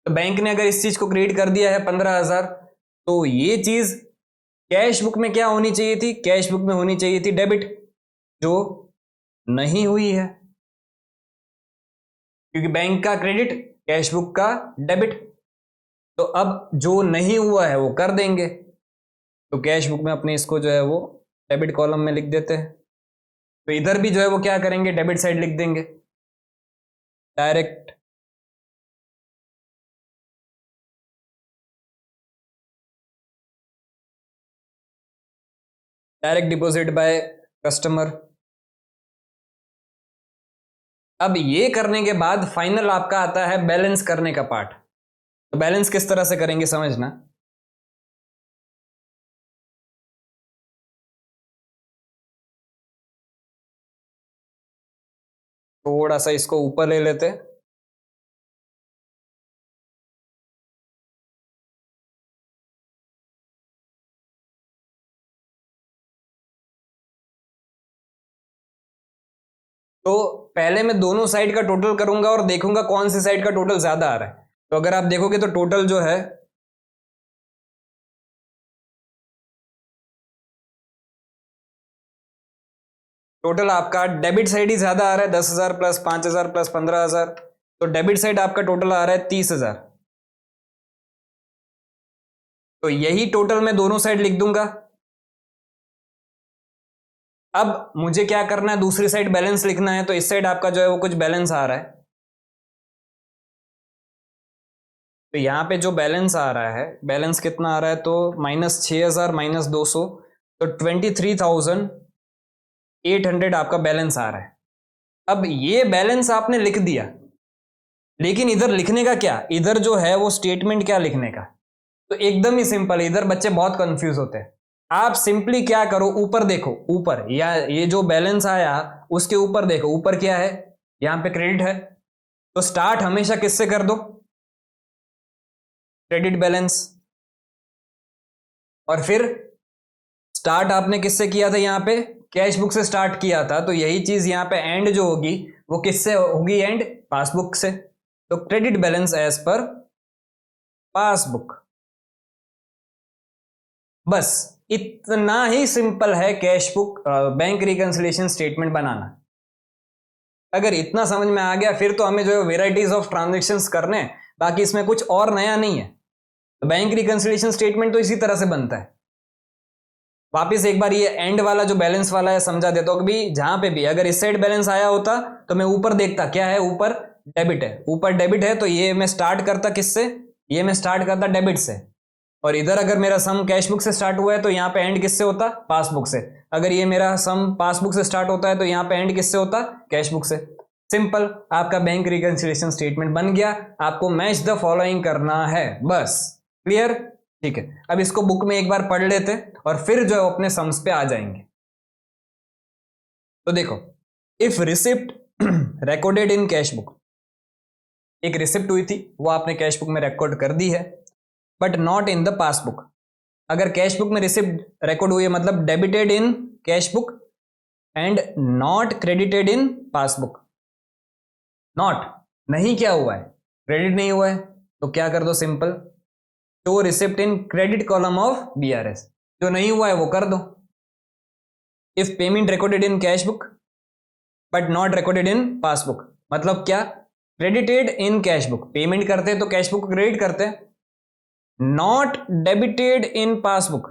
तो बैंक ने अगर इस चीज को क्रेडिट कर दिया है 15,000, तो ये चीज कैश बुक में क्या होनी चाहिए थी, कैश बुक में होनी चाहिए थी डेबिट, जो नहीं हुई है, क्योंकि बैंक का क्रेडिट, कैश बुक का डेबिट। तो अब जो नहीं हुआ है वो कर देंगे, तो कैश बुक में अपने इसको जो है वो डेबिट कॉलम में लिख देते हैं। तो इधर भी जो है वो क्या करेंगे, डेबिट साइड लिख देंगे, डायरेक्ट डिपॉजिट बाय कस्टमर। अब ये करने के बाद फाइनल आपका आता है बैलेंस करने का पार्ट। तो बैलेंस किस तरह से करेंगे समझना। थोड़ा सा इसको ऊपर ले लेते हैं। तो पहले मैं दोनों साइड का टोटल करूंगा और देखूंगा कौन सी साइड का टोटल ज्यादा आ रहा है। तो अगर आप देखोगे तो टोटल जो है टोटल आपका डेबिट साइड ही ज्यादा आ रहा है, 10,000 प्लस 5,000 प्लस 15,000। तो डेबिट साइड आपका टोटल आ रहा है 30,000। तो यही टोटल मैं दोनों साइड लिख दूंगा। अब मुझे क्या करना है, दूसरी साइड बैलेंस लिखना है। तो इस साइड आपका जो है वो कुछ बैलेंस आ रहा है। तो यहां पे जो बैलेंस आ रहा है, बैलेंस कितना आ रहा है, तो -6,000 -200, तो 23,800 आपका बैलेंस आ रहा है। अब ये बैलेंस आपने लिख दिया, लेकिन इधर लिखने का क्या, इधर जो है वो स्टेटमेंट क्या लिखने का। तो एकदम ही सिंपल, इधर बच्चे बहुत कंफ्यूज होते हैं। आप सिंपली क्या करो, ऊपर देखो, ऊपर या ये जो बैलेंस आया उसके ऊपर देखो, ऊपर क्या है, यहां पे क्रेडिट है। तो स्टार्ट हमेशा किससे कर दो, क्रेडिट बैलेंस। और फिर स्टार्ट आपने किससे किया था, यहां पे कैश बुक से स्टार्ट किया था। तो यही चीज यहां पे एंड जो होगी वो किससे होगी, एंड पासबुक से। तो credit balance as per passbook. बस इतना ही सिंपल है cash book bank reconciliation statement बनाना। अगर इतना समझ में आ गया फिर तो हमें जो है वेराइटीज ऑफ ट्रांजेक्शन्स करने हैं, बाकी इसमें कुछ और नया नहीं है। तो बैंक रिकंसिलिएशन स्टेटमेंट तो इसी तरह से बनता है। वापिस एक बार ये एंड वाला जो बैलेंस वाला है समझा देता हूं कि जहां पे भी अगर इस साइड बैलेंस आया होता तो मैं ऊपर देखता क्या है, ऊपर डेबिट है, ऊपर डेबिट है, तो ये मैं स्टार्ट करता किससे, ये मैं स्टार्ट करता डेबिट से। और इधर अगर मेरा सम कैश बुक से स्टार्ट हुआ है तो यहाँ पे एंड किससे होता, पासबुक से। अगर ये मेरा सम पासबुक से स्टार्ट होता है तो यहाँ पे एंड किससे होता, कैश बुक से। सिंपल, आपका बैंक रिकंसिलिएशन स्टेटमेंट बन गया। आपको मैच द फॉलोइंग करना है, बस। क्लियर, ठीक है। अब इसको बुक में एक बार पढ़ लेते और फिर जो है अपने सम्स पे आ जाएंगे। तो देखो, if receipt recorded in cash book, एक रिसिप्ट हुई थी वो आपने कैश बुक में रिकॉर्ड कर दी है, but not in the passbook. अगर कैश बुक में रिसिप्ट रिकॉर्ड हुई है मतलब debited in cash book and not credited in passbook. Not नहीं क्या हुआ है, क्रेडिट नहीं हुआ है, तो क्या कर दो, simple show receipt in credit column of BRS. जो नहीं हुआ है वो कर दो। If payment recorded in cash book but not recorded in passbook, मतलब क्या, credited in cash book, payment करते हैं तो कैश बुक क्रेडिट करते हैं। Not debited in passbook,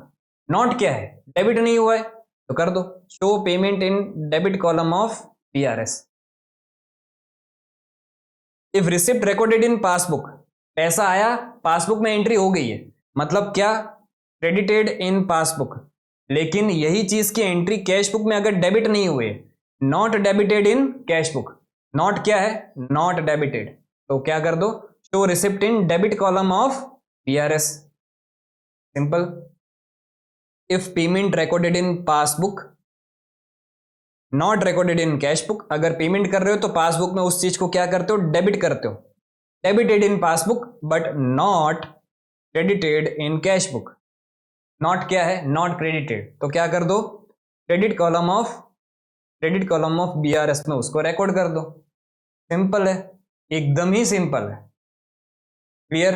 not क्या है, डेबिट नहीं हुआ है, तो कर दो show payment in debit column of PRS. If receipt recorded in passbook, पैसा आया, पासबुक में एंट्री हो गई है, मतलब क्या, क्रेडिटेड इन पासबुक, लेकिन यही चीज की एंट्री कैश बुक में अगर डेबिट नहीं हुए, not debited in cash book. Not क्या है, नॉट डेबिटेड, तो क्या कर दो, show receipt in debit column of PRS. Simple. If payment recorded in passbook not recorded in cash book, अगर पेमेंट कर रहे हो तो पासबुक में उस चीज को क्या करते हो, डेबिट करते हो। Debited in passbook but not credited in cash book. Not क्या है, नॉट क्रेडिटेड, तो क्या कर दो, क्रेडिट कॉलम ऑफ बीआरएस में उसको रिकॉर्ड कर दो। सिंपल है, एकदम ही सिंपल है। क्लियर,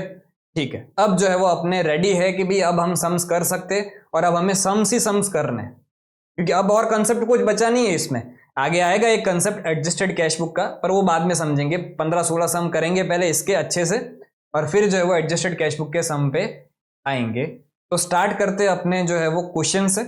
ठीक है। अब जो है वो अपने रेडी है कि भी अब हम सम्स कर सकते, और अब हमें सम्स ही सम्स करने, क्योंकि अब और कंसेप्ट कुछ बचा नहीं है इसमें। आगे आएगा एक कंसेप्ट एडजस्टेड कैश बुक का, पर वो बाद में समझेंगे। 15-16 सम करेंगे पहले इसके अच्छे से, और फिर जो है वो एडजस्टेड कैश बुक के सम पे आएंगे। तो स्टार्ट करते अपने जो है वो क्वेश्चन से।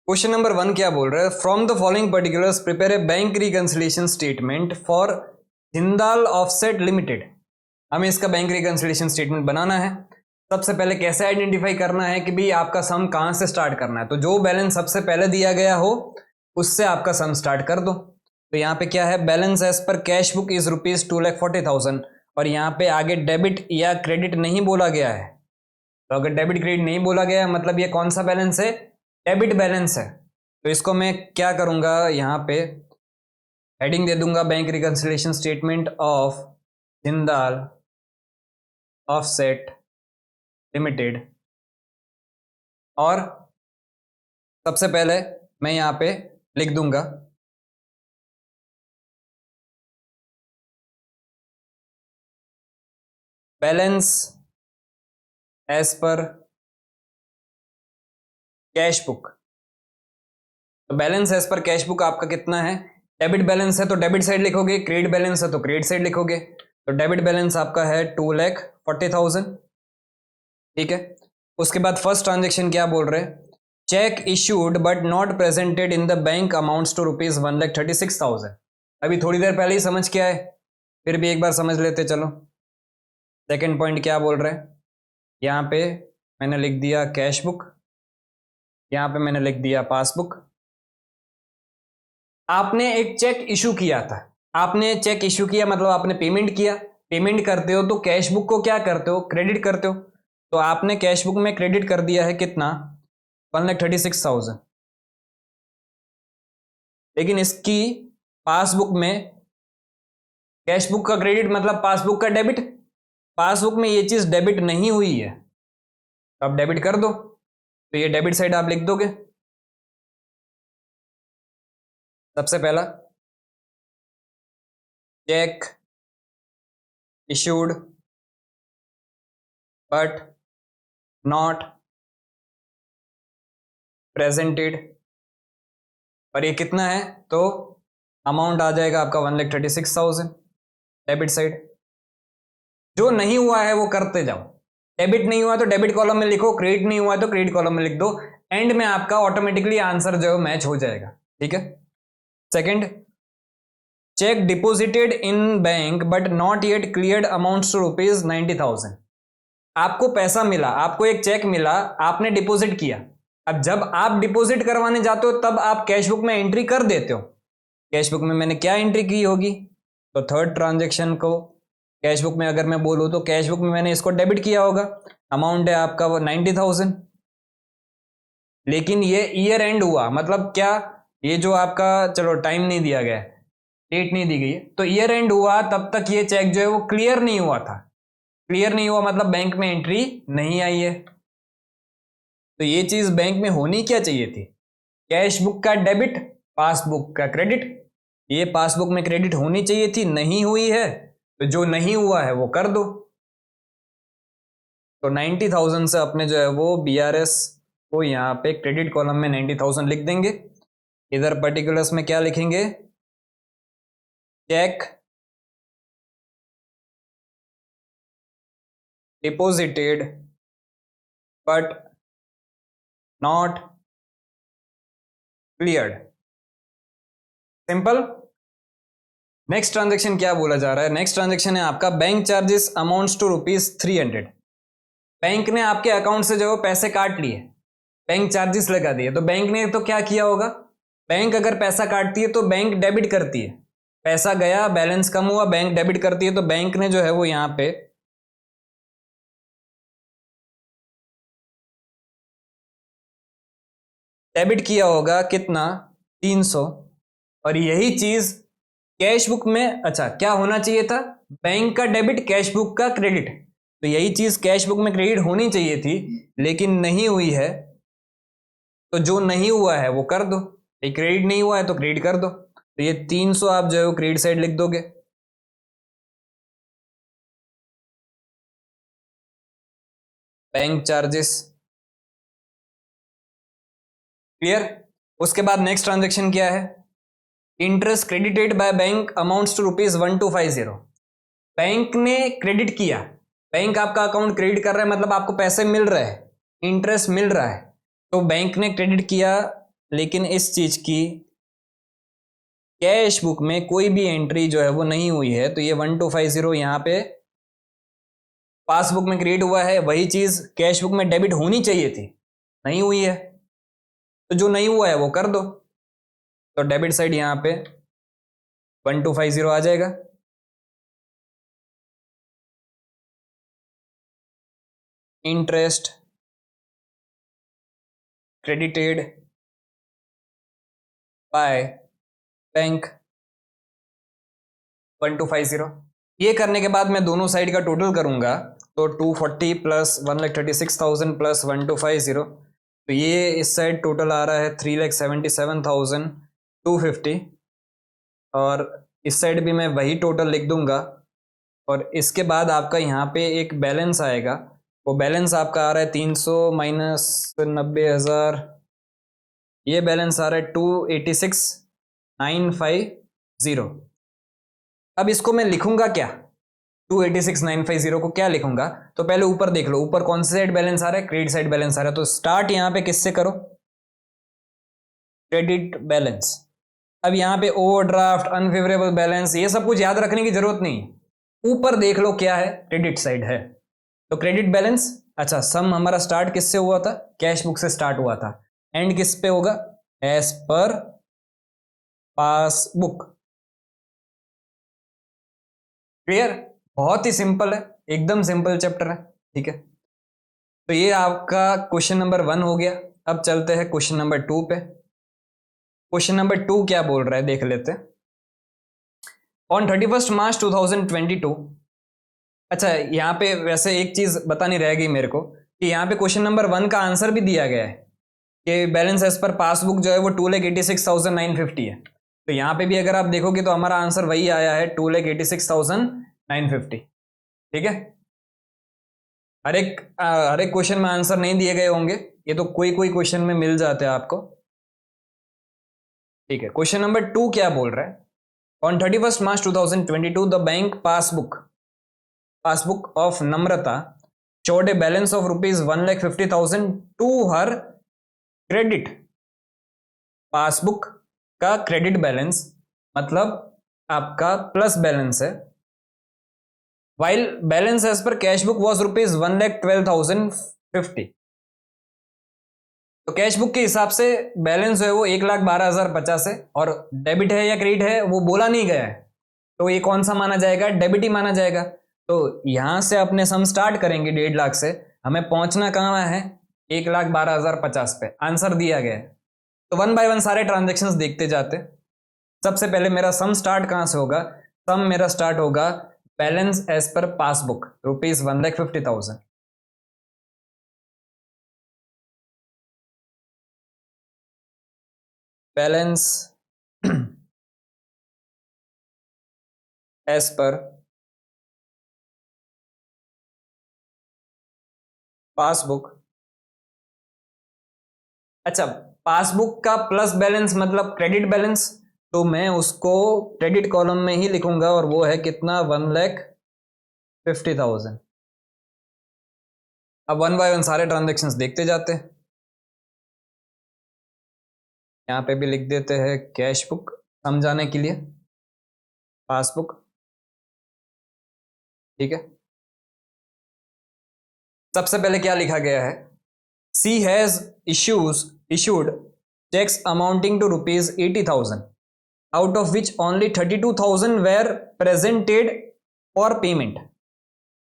क्वेश्चन नंबर 1 क्या बोल रहा है, from the following particulars prepare a bank reconciliation statement for Jindal offset limited. हमें इसका बैंक रिकंसिलिएशन स्टेटमेंट बनाना है। सबसे पहले कैसे आइडेंटिफाई करना है कि भाई आपका सम कहां से स्टार्ट करना है, तो जो बैलेंस सबसे पहले दिया गया हो उससे आपका सम स्टार्ट कर दो। तो यहाँ पे क्या है, balance as per cash book is ₹2,40,000 और यहाँ पे आगे डेबिट या क्रेडिट नहीं बोला गया है। तो अगर डेबिट क्रेडिट नहीं बोला गया मतलब ये कौन सा बैलेंस है, डेबिट बैलेंस है। तो इसको मैं क्या करूंगा, यहाँ पे हेडिंग दे दूंगा bank reconciliation statement of Jindal offset limited. और सबसे पहले मैं यहाँ पे लिख दूंगा balance as per cash book. तो balance as per cash book आपका कितना है, डेबिट बैलेंस है तो डेबिट साइड लिखोगे, क्रेडिट बैलेंस है तो क्रेडिट साइड लिखोगे। तो डेबिट बैलेंस आपका है 2,40,000, ठीक है। उसके बाद फर्स्ट ट्रांजेक्शन क्या बोल रहे हैं, cheque issued but not presented in the bank amounts to ₹1,36,000। अभी थोड़ी देर पहले ही समझ के आए, फिर भी एक बार समझ लेते चलो। सेकेंड पॉइंट क्या बोल रहे हैं, यहाँ पे मैंने लिख दिया कैश बुक, यहाँ पे मैंने लिख दिया पासबुक। आपने एक चेक इशू किया था, आपने चेक इशू किया मतलब आपने पेमेंट किया, पेमेंट करते हो तो कैश बुक को क्या करते हो, क्रेडिट करते हो। तो आपने कैश बुक में क्रेडिट कर दिया है कितना, 1,36,000। लेकिन इसकी पासबुक में कैश बुक का क्रेडिट मतलब पासबुक का डेबिट, पासबुक में ये चीज डेबिट नहीं हुई है, तो आप डेबिट कर दो। तो ये डेबिट साइड आप लिख दोगे। सबसे पहला check issued but not presented, और ये कितना है, तो अमाउंट आ जाएगा आपका 1,36,000 डेबिट साइड। जो नहीं हुआ है वो करते जाओ, डेबिट नहीं हुआ तो डेबिट कॉलम में लिखो, क्रेडिट नहीं हुआ तो क्रेडिट कॉलम में लिख दो, एंड में आपका ऑटोमेटिकली आंसर जो है मैच हो जाएगा, ठीक है। Second, cheque deposited in bank but not yet cleared amounts to ₹90,000। आपको पैसा मिला, आपको एक चेक मिला, आपने डिपॉजिट किया। अब जब आप डिपॉजिट करवाने जाते हो तब आप कैश बुक में एंट्री कर देते हो, कैश बुक में मैंने क्या एंट्री की होगी, तो थर्ड ट्रांजेक्शन को कैश बुक में अगर मैं बोलूं तो कैश बुक में मैंने इसको डेबिट किया होगा, अमाउंट है आपका वो 90,000। लेकिन ये ईयर एंड हुआ मतलब क्या, ये जो आपका चलो टाइम नहीं दिया गया, डेट नहीं दी गई है, तो ईयर एंड हुआ तब तक ये चेक जो है वो क्लियर नहीं हुआ था। क्लियर नहीं हुआ मतलब बैंक में एंट्री नहीं आई है। तो ये चीज बैंक में होनी क्या चाहिए थी, कैश बुक का डेबिट, पासबुक का क्रेडिट। ये पासबुक में क्रेडिट होनी चाहिए थी, नहीं हुई है, तो जो नहीं हुआ है वो कर दो। तो 90,000 से अपने जो है वो बीआरएस को यहाँ पे क्रेडिट कॉलम में 90,000 लिख देंगे। इधर पर्टिकुलर्स में क्या लिखेंगे, cheque deposited but not cleared, simple. Next transaction क्या बोला जा रहा है, नेक्स्ट ट्रांजेक्शन है आपका bank charges amounts to ₹300। Bank ने आपके अकाउंट से जो है पैसे काट लिए, बैंक चार्जेस लगा दिए, तो बैंक ने तो क्या किया होगा, बैंक अगर पैसा काटती है तो बैंक डेबिट करती है, पैसा गया बैलेंस कम हुआ बैंक डेबिट करती है, तो बैंक ने जो है वो यहाँ पे डेबिट किया होगा कितना, 300। और यही चीज कैश बुक में, अच्छा क्या होना चाहिए था, बैंक का डेबिट कैश बुक का क्रेडिट, तो यही चीज कैश बुक में क्रेडिट होनी चाहिए थी लेकिन नहीं हुई है, तो जो नहीं हुआ है वो कर दो, ये क्रेडिट नहीं हुआ है तो क्रेडिट कर दो। तो ये 300 आप जो है वो क्रेडिट साइड लिख दोगे, बैंक चार्जेस, क्लियर। उसके बाद नेक्स्ट ट्रांजेक्शन क्या है, interest credited by bank amounts to ₹1250। Bank ने क्रेडिट किया, बैंक आपका अकाउंट क्रेडिट कर रहा है मतलब आपको पैसे मिल रहे हैं, इंटरेस्ट मिल रहा है, तो बैंक ने क्रेडिट किया, लेकिन इस चीज की कैश बुक में कोई भी एंट्री जो है वो नहीं हुई है, तो ये 1250 यहाँ पे पासबुक में क्रिएट हुआ है, वही चीज कैश बुक में डेबिट होनी चाहिए थी, नहीं हुई है, तो जो नहीं हुआ है वो कर दो। तो डेबिट साइड यहाँ पे 1250 आ जाएगा। Interest credited by bank 1250। ये करने के बाद मैं दोनों साइड का टोटल करूंगा, तो 240 प्लस 1,36,000 प्लस 1250, तो ये इस साइड टोटल आ रहा है 3,77,250, और इस साइड भी मैं वही टोटल लिख दूंगा। और इसके बाद आपका यहाँ पे एक बैलेंस आएगा, वो बैलेंस आपका आ रहा है 300 माइनस 90,000, ये बैलेंस आ रहा है 286,950। अब इसको मैं लिखूंगा क्या, 286,950 को क्या लिखूंगा, तो पहले ऊपर देख लो, ऊपर कौन सी साइड बैलेंस आ रहा है, क्रेडिट साइड बैलेंस आ रहा है, तो स्टार्ट यहां पे किससे करो, क्रेडिट बैलेंस। अब यहां पे ओवरड्राफ्ट, अनफेवरेबल बैलेंस, ये सब कुछ याद रखने की जरूरत नहीं, ऊपर देख लो क्या है, क्रेडिट साइड है, तो क्रेडिट बैलेंस। अच्छा, सम हमारा स्टार्ट किससे हुआ था, कैश बुक से स्टार्ट हुआ था, एंड किस पे होगा, एज पर पासबुक। क्लियर, बहुत ही सिंपल है, एकदम सिंपल चैप्टर है, ठीक है। तो ये आपका क्वेश्चन नंबर 1 हो गया। अब चलते हैं क्वेश्चन नंबर 2 पे। क्वेश्चन नंबर 2 क्या बोल रहा है देख लेते हैं। ऑन 31 मार्च 2022, अच्छा यहाँ पे वैसे एक चीज बतानी रह गई मेरे को, कि यहाँ पे क्वेश्चन नंबर 1 का आंसर भी दिया गया है कि बैलेंस एज पर पासबुक जो है वो 2,86,950 है, तो यहाँ पे भी अगर आप देखोगे तो हमारा आंसर वही आया है 2,86,950, ठीक है। हर एक क्वेश्चन में आंसर नहीं दिए गए होंगे, ये तो कोई कोई क्वेश्चन में मिल जाते हैं आपको, ठीक है। क्वेश्चन नंबर 2 क्या बोल रहा है, on 31 March 2022 the bank passbook of Namrata showed a balance of rupees 1,50,000 to her credit। Passbook का क्रेडिट बैलेंस मतलब आपका प्लस बैलेंस है, while balance as per cash book was rupees 1,12,050। तो कैश बुक के हिसाब से बैलेंस जो है वो 1,12,050 है, और डेबिट है या क्रेडिट है वो बोला नहीं गया है, तो ये कौन सा माना जाएगा, डेबिट ही माना जाएगा। तो यहां से अपने सम स्टार्ट करेंगे 1.5 लाख से, हमें पहुंचना कहां है, 1,12,050 पे आंसर दिया गया है। तो 1 बाय 1 सारे ट्रांजेक्शन्स देखते जाते। सबसे पहले मेरा सम स्टार्ट कहां से होगा, सम मेरा स्टार्ट होगा balance as per passbook rupees 1,50,000, balance as per passbook. अच्छा, पासबुक का प्लस बैलेंस मतलब क्रेडिट बैलेंस, तो मैं उसको क्रेडिट कॉलम में ही लिखूंगा, और वो है कितना, 1,50,000। अब 1 बाय 1 सारे ट्रांजेक्शन्स देखते जाते हैं। यहां पे भी लिख देते हैं कैश बुक समझाने के लिए, पासबुक, ठीक है। सबसे पहले क्या लिखा गया है, she has issued cheques amounting to rupees 80,000 out of which only 32,000 were presented for payment.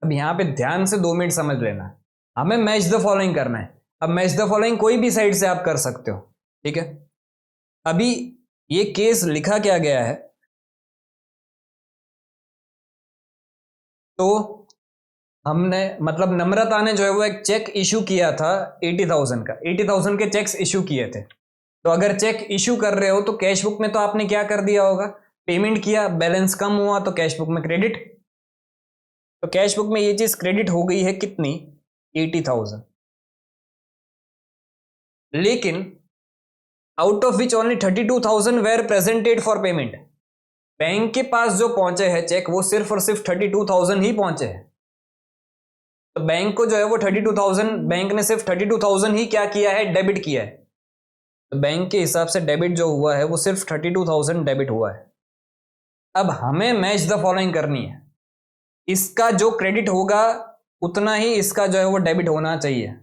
अब यहां पे ध्यान से 2 मिनट समझ लेना, हमें मैच द फॉलोइंग करना है। अब मैच द फॉलोइंग कोई भी साइड से आप कर सकते हो, ठीक है। अभी ये केस लिखा क्या गया है, तो हमने मतलब नम्रता ने जो है वो एक चेक इशू किया था 80,000 का, 80,000 के चेक्स इशू किए थे। तो अगर चेक इशू कर रहे हो तो कैश बुक में तो आपने क्या कर दिया होगा, पेमेंट किया, बैलेंस कम हुआ तो कैश बुक में क्रेडिट। तो कैश बुक में ये चीज क्रेडिट हो गई है कितनी, 80,000, लेकिन out of which only 32,000 were presented for payment. Bank के पास जो पहुंचे हैं चेक वो सिर्फ और सिर्फ 32,000 ही पहुंचे हैं। तो बैंक को जो है वो 32,000, बैंक ने सिर्फ 32,000 ही क्या किया है, डेबिट किया है। तो बैंक के हिसाब से डेबिट जो हुआ है वो सिर्फ 32,000 डेबिट हुआ है। अब हमें मैच द फॉलोइंग करनी है, इसका जो क्रेडिट होगा उतना ही इसका जो है वो डेबिट होना चाहिए,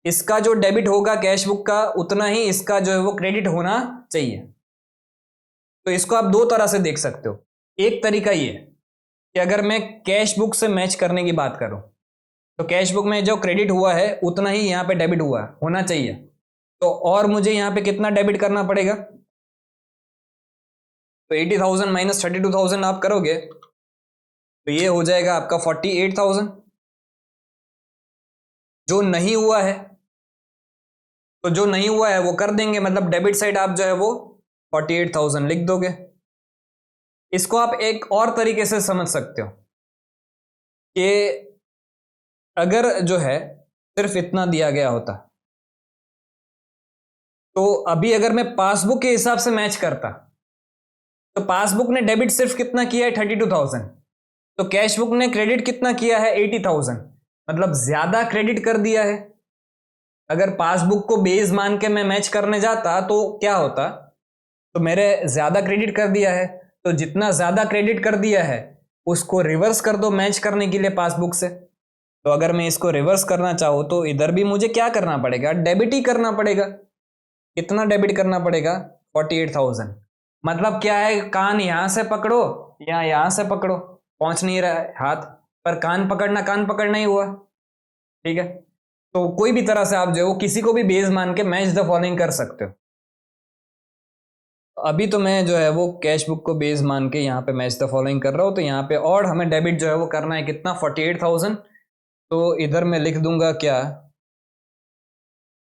इसका जो डेबिट होगा कैश बुक का उतना ही इसका जो है वो क्रेडिट होना चाहिए। तो इसको आप दो तरह से देख सकते हो। एक तरीका ये कि अगर मैं कैश बुक से मैच करने की बात करूं तो कैश बुक में जो क्रेडिट हुआ है उतना ही यहां पे डेबिट हुआ होना चाहिए। तो और मुझे यहां पे कितना डेबिट करना पड़ेगा, तो 80,000 माइनस 32,000 आप करोगे तो ये हो जाएगा आपका 48,000। जो नहीं हुआ है तो जो नहीं हुआ है वो कर देंगे, मतलब डेबिट साइड आप जो है वो 48,000 लिख दोगे। इसको आप एक और तरीके से समझ सकते हो कि अगर जो है सिर्फ इतना दिया गया होता तो अभी अगर मैं पासबुक के हिसाब से मैच करता तो पासबुक ने डेबिट सिर्फ कितना किया है 32,000, तो कैश बुक ने क्रेडिट कितना किया है 80,000, मतलब ज्यादा क्रेडिट कर दिया है। अगर पासबुक को बेस मान के मैं मैच करने जाता तो क्या होता, तो मेरे ज्यादा क्रेडिट कर दिया है, तो जितना ज्यादा क्रेडिट कर दिया है उसको रिवर्स कर दो मैच करने के लिए पासबुक से। तो अगर मैं इसको रिवर्स करना चाहूँ तो इधर भी मुझे क्या करना पड़ेगा, डेबिट ही करना पड़ेगा। कितना डेबिट करना पड़ेगा 48,000। मतलब क्या है, कान यहां से पकड़ो या यहां से पकड़ो, पहुंच नहीं रहा है हाथ, पर कान पकड़ना ही हुआ। ठीक है, तो कोई भी तरह से आप जो है वो किसी को भी बेस मान के मैच द फॉलोइंग कर सकते हो। अभी तो मैं जो है वो कैश बुक को बेस मान के यहाँ पे मैच द फॉलोइंग कर रहा हूँ, तो यहाँ पे और हमें डेबिट जो है वो करना है कितना 48,000। तो इधर मैं लिख दूंगा क्या,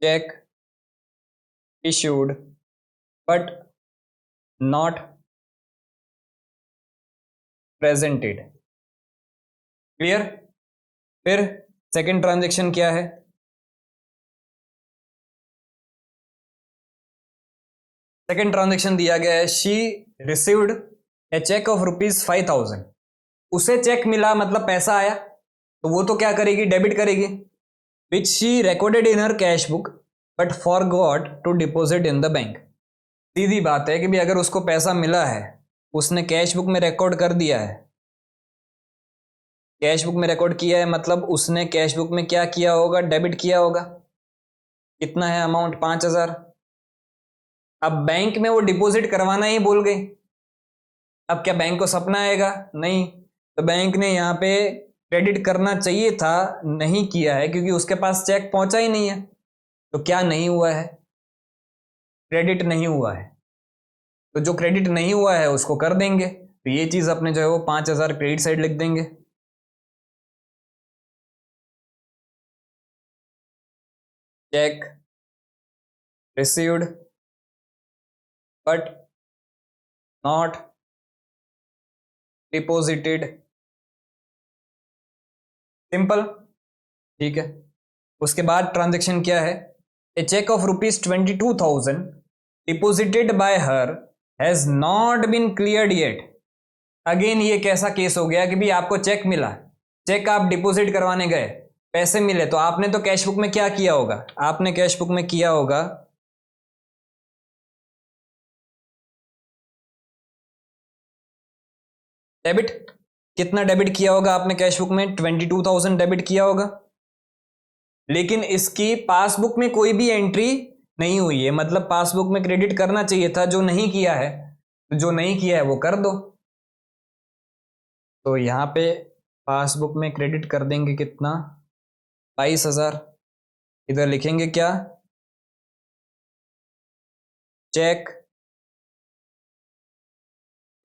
cheque issued but not presented. Clear. फिर सेकंड ट्रांजेक्शन क्या है, सेकंड ट्रांजेक्शन दिया गया है she received a cheque of ₹5,000। उसे चेक मिला मतलब पैसा आया, तो वो तो क्या करेगी, डेबिट करेगी, which she recorded in her cash book but forgot to deposit in the bank. सीधी बात है कि भी अगर उसको पैसा मिला है उसने कैश बुक में रिकॉर्ड कर दिया है, कैश बुक में रिकॉर्ड किया है मतलब उसने कैश बुक में क्या किया होगा, डेबिट किया होगा। कितना है अमाउंट 5,000। अब बैंक में वो डिपॉजिट करवाना ही भूल गई। अब क्या बैंक को सपना आएगा, नहीं, तो बैंक ने यहाँ पे क्रेडिट करना चाहिए था, नहीं किया है क्योंकि उसके पास चेक पहुंचा ही नहीं है। तो क्या नहीं हुआ है, क्रेडिट नहीं हुआ है, तो जो क्रेडिट नहीं हुआ है उसको कर देंगे। तो ये चीज अपने जो है वो 5,000 क्रेडिट साइड लिख देंगे। Cheque received but not deposited, simple. ठीक है, उसके बाद ट्रांजेक्शन क्या है, a cheque of ₹22,000 deposited by her has not been cleared yet. Again ये कैसा केस हो गया कि भी आपको चेक मिला, चेक आप डिपॉजिट करवाने गए, पैसे मिले, तो आपने तो कैश बुक में क्या किया होगा, आपने कैश बुक में किया होगा डेबिट। कितना डेबिट किया होगा आपने कैश बुक में, 22,000 डेबिट किया होगा। लेकिन इसकी पासबुक में कोई भी एंट्री नहीं हुई है, मतलब पासबुक में क्रेडिट करना चाहिए था, जो नहीं किया है, तो जो नहीं किया है वो कर दो। तो यहाँ पे पासबुक में क्रेडिट कर देंगे कितना, 22,000। इधर लिखेंगे क्या, check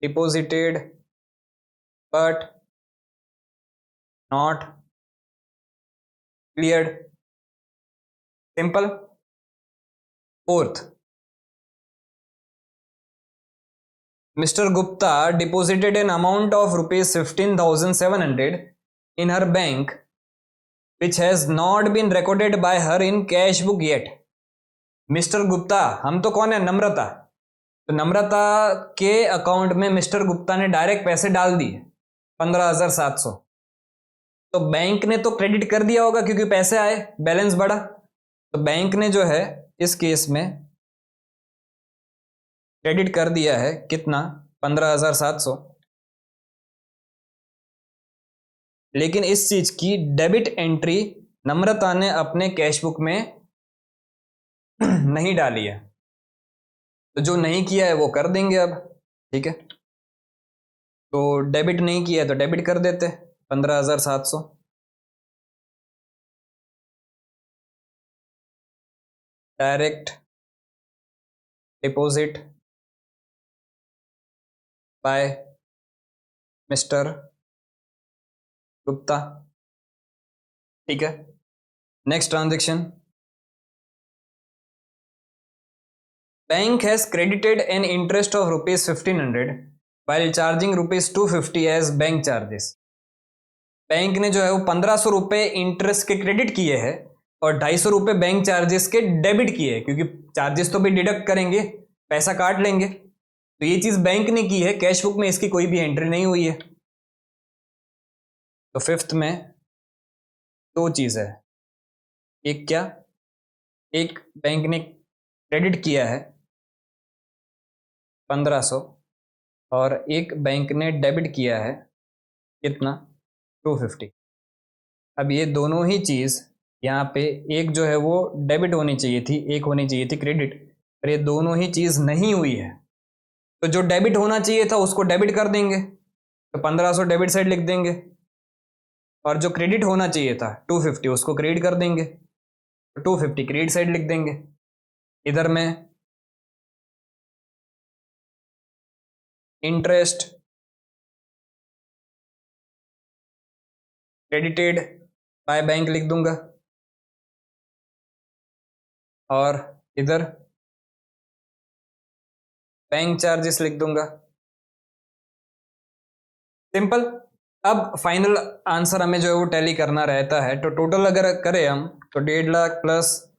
deposited but not cleared, simple. Fourth, Mr. Gupta deposited an amount of ₹15,700 in her bank which has not been recorded by her in cash book yet. Mister Gupta, हम तो कौन है, नम्रता, तो नम्रता के अकाउंट में मिस्टर गुप्ता ने डायरेक्ट पैसे डाल दिए 15,700। तो बैंक ने तो क्रेडिट कर दिया होगा क्योंकि पैसे आए, बैलेंस बढ़ा, तो बैंक ने जो है इस केस में क्रेडिट कर दिया है कितना, 15,700। लेकिन इस चीज की डेबिट एंट्री नम्रता ने अपने कैश बुक में नहीं डाली है, तो जो नहीं किया है वो कर देंगे अब। ठीक है, तो डेबिट नहीं किया है तो डेबिट कर देते 15,700। Direct deposit by mister Gupta. ठीक है, next transaction. Bank has credited an interest of ₹1,500 while charging ₹250 as bank charges. Bank ने जो है वो 1,500 रुपए इंटरेस्ट के क्रेडिट किए हैं और 250 रुपए बैंक चार्जेस के डेबिट किए हैं, क्योंकि चार्जेस तो भी डिडक्ट करेंगे, पैसा काट लेंगे। तो ये चीज बैंक ने की है, कैश बुक में इसकी कोई भी एंट्री नहीं हुई है। तो फिफ्थ में दो चीज है, एक क्या, एक बैंक ने क्रेडिट किया है 1,500 और एक बैंक ने डेबिट किया है कितना, 250। अब ये दोनों ही चीज यहाँ पे, एक जो है वो डेबिट होनी चाहिए थी, एक होनी चाहिए थी क्रेडिट, और ये दोनों ही चीज नहीं हुई है। तो जो डेबिट होना चाहिए था उसको डेबिट कर देंगे, तो 1,500 डेबिट साइड लिख देंगे, और जो क्रेडिट होना चाहिए था 250 उसको क्रेडिट कर देंगे, तो 250 क्रेडिट साइड लिख देंगे। इधर में इंटरेस्ट क्रेडिटेड बाय बैंक लिख दूंगा, और इधर बैंक चार्जेस लिख दूंगा। सिंपल। अब फाइनल आंसर हमें जो है वो टैली करना रहता है, तो टोटल अगर करें हम तो 1.5 लाख प्लस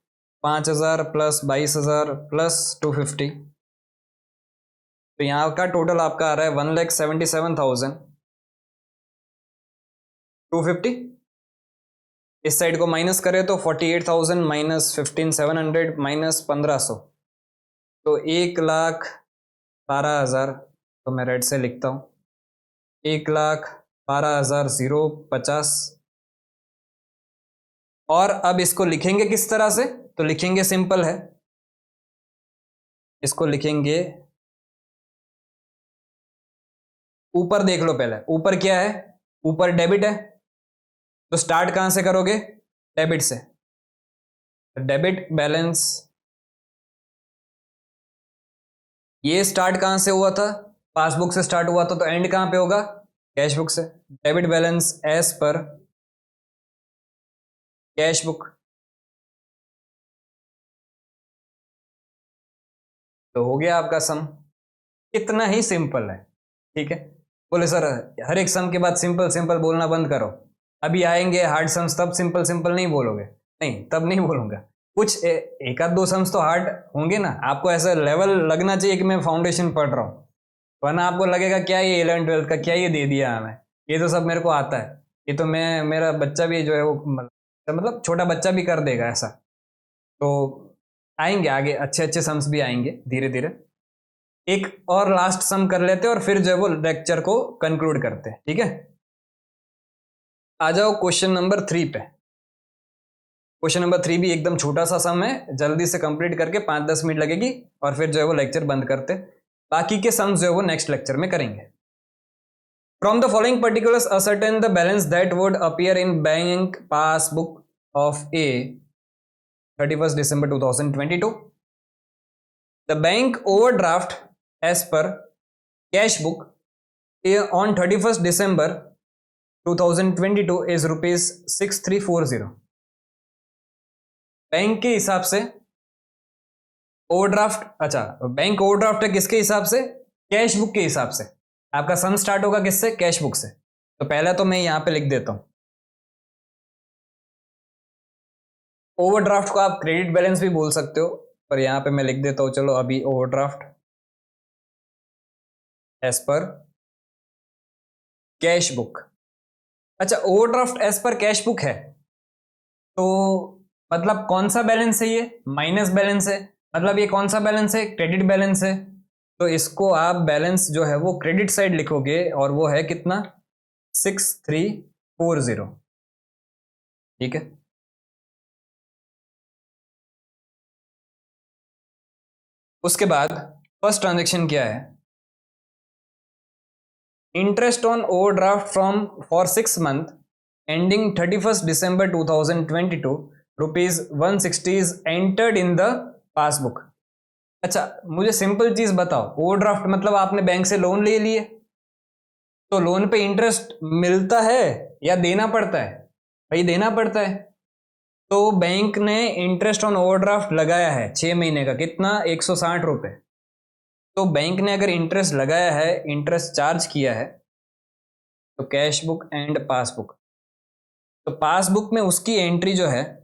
5,000 प्लस 22,000 प्लस 250, तो यहाँ का टोटल आपका आ रहा है 1,77,250। इस साइड को माइनस करें तो 48,000 माइनस 15,700 माइनस 1,500, तो 1,12,000। तो मैं रेड से लिखता हूँ 1,12,050। और अब इसको लिखेंगे किस तरह से, तो लिखेंगे सिंपल है, इसको लिखेंगे, ऊपर देख लो पहले, ऊपर क्या है, ऊपर डेबिट है, तो स्टार्ट कहां से करोगे, डेबिट से। डेबिट बैलेंस, ये स्टार्ट कहां से हुआ था, पासबुक से स्टार्ट हुआ था, तो एंड कहां पे होगा, कैश बुक से। Debit balance as per cash book. तो हो गया आपका सम, इतना ही सिंपल है। ठीक है, बोले सर हर एक सम के बाद सिंपल सिंपल बोलना बंद करो, अभी आएंगे हार्ड सम्स तब सिंपल सिंपल नहीं बोलोगे। नहीं, तब नहीं बोलूंगा, कुछ एक आध दो सम्स तो हार्ड होंगे ना, आपको ऐसा लेवल लगना चाहिए कि मैं फाउंडेशन पढ़ रहा हूँ, वरना आपको लगेगा क्या ये 11th 12th का क्या ये दे दिया हमें, ये तो सब मेरे को आता है, ये तो मैं, मेरा बच्चा भी जो है वो मतलब छोटा बच्चा भी कर देगा ऐसा। तो आएंगे आगे अच्छे अच्छे सम्स भी आएंगे धीरे धीरे। एक और लास्ट सम कर लेते हैं और फिर जो है वो लेक्चर को कंक्लूड करते हैं। ठीक है, आ जाओ क्वेश्चन नंबर 3 पे। क्वेश्चन नंबर 3 भी एकदम छोटा सा सम है, जल्दी से कंप्लीट करके 5-10 मिनट लगेगी और फिर जो है वो लेक्चर बंद करते, बाकी के सम्स जो है वो नेक्स्ट लेक्चर में करेंगे। From the following particulars ascertain the balance that would appear in bank passbook of A 31st December 2022. The bank overdraft as per cash book on 31st December 2022 is ₹6340। Bank के हिसाब से overdraft, अच्छा bank overdraft है किसके हिसाब से, cash book के हिसाब से। आपका सम स्टार्ट होगा किससे, कैश बुक से। तो पहला तो मैं यहां पे लिख देता हूं, ओवरड्राफ्ट को आप क्रेडिट बैलेंस भी बोल सकते हो, पर यहां पे मैं लिख देता हूं, चलो अभी overdraft as per cash book. अच्छा, overdraft as per cash book है तो मतलब कौन सा बैलेंस है, ये माइनस बैलेंस है, मतलब ये कौन सा बैलेंस है, क्रेडिट बैलेंस है। तो इसको आप बैलेंस जो है वो क्रेडिट साइड लिखोगे और वो है कितना 6340। ठीक है, उसके बाद फर्स्ट ट्रांजेक्शन क्या है, interest on overdraft from for 6 month ending 31 December 2022 ₹160 is entered in the passbook. अच्छा, मुझे सिंपल चीज बताओ, ओवरड्राफ्ट मतलब आपने बैंक से लोन ले लिए, तो लोन पे इंटरेस्ट मिलता है या देना पड़ता है? भाई देना पड़ता है। तो बैंक ने इंटरेस्ट ऑन ओवरड्राफ्ट लगाया है 6 महीने का, कितना, 160 रुपये। तो बैंक ने अगर इंटरेस्ट लगाया है, इंटरेस्ट चार्ज किया है, तो कैश बुक एंड पासबुक, तो पासबुक में उसकी एंट्री जो है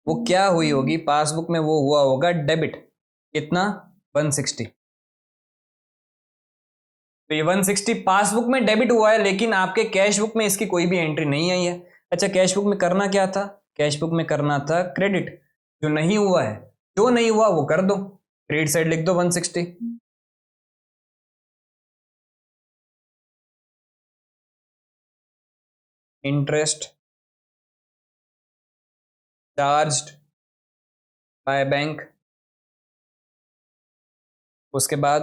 वो क्या हुई होगी, पासबुक में वो हुआ होगा डेबिट, कितना, 160। तो ये 160 पासबुक में डेबिट हुआ है, लेकिन आपके कैश बुक में इसकी कोई भी एंट्री नहीं आई है। अच्छा, कैश बुक में करना क्या था, कैश बुक में करना था क्रेडिट, जो नहीं हुआ है, जो नहीं हुआ वो कर दो, क्रेडिट साइड लिख दो 160। इंटरेस्ट चार्ज्ड बाय बैंक, उसके बाद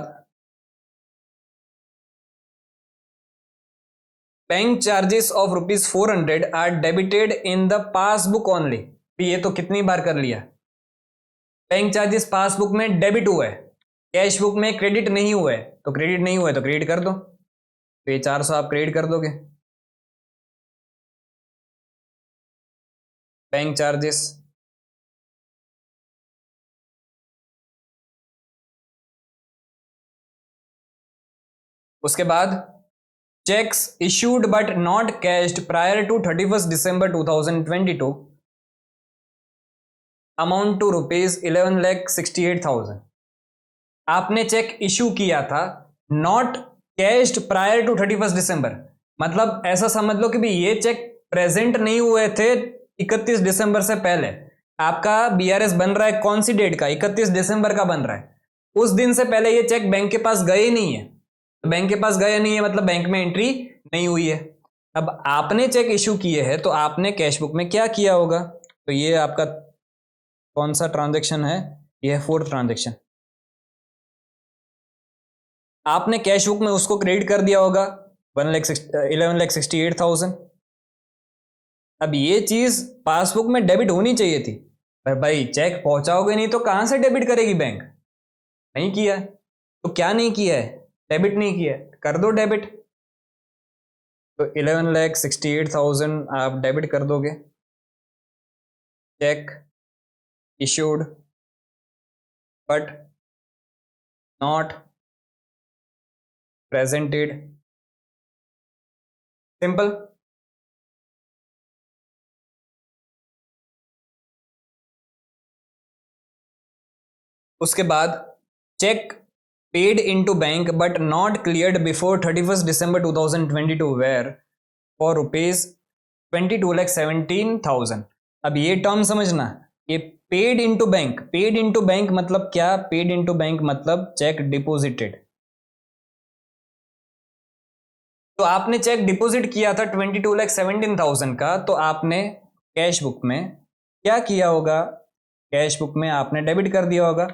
bank charges of ₹400 are debited in the passbook only. ये तो कितनी बार कर लिया, बैंक चार्जेस पासबुक में डेबिट हुआ है, कैश बुक में क्रेडिट नहीं हुआ है, तो क्रेडिट नहीं हुआ है तो क्रेडिट कर दो, तो ये 400 आप क्रेडिट कर दोगे, बैंक चार्जेस। उसके बाद cheques issued but not cashed prior to 31 December 2022 amount to ₹11,68,000। आपने चेक इशू किया था, not cashed prior to 31 December, मतलब ऐसा समझ लो कि भी ये चेक प्रेजेंट नहीं हुए थे 31 दिसंबर से पहले। आपका बीआरएस बन रहा है कौन सी डेट का, 31 दिसंबर का बन रहा है, उस दिन से पहले ये चेक बैंक के पास गए नहीं है, तो बैंक के पास गए नहीं है मतलब बैंक में एंट्री नहीं हुई है। अब आपने चेक इशू किए हैं तो आपने कैश बुक में क्या किया होगा, तो ये आपका कौन सा ट्रांजेक्शन है, ये है फोर्थ ट्रांजेक्शन। आपने कैश बुक में उसको क्रेडिट कर दिया होगा 11,68,000। अब ये चीज पासबुक में डेबिट होनी चाहिए थी, पर भाई चेक पहुंचाओगे नहीं तो कहां से डेबिट करेगी बैंक, नहीं किया है। तो क्या नहीं किया है, डेबिट नहीं किया है, कर दो डेबिट, तो 11,68,000 आप डेबिट कर दोगे, cheque issued but not presented, simple. उसके बाद cheque paid into bank but not cleared before 31 December 2022 were for ₹22,17,000। अब ये टर्म समझना, ये paid into bank, paid into bank मतलब क्या, पेड इनटू बैंक मतलब चेक डिपॉजिटेड। तो आपने चेक डिपॉजिट किया था 22,17,000 का, तो आपने कैश बुक में क्या किया होगा, कैश बुक में आपने डेबिट कर दिया होगा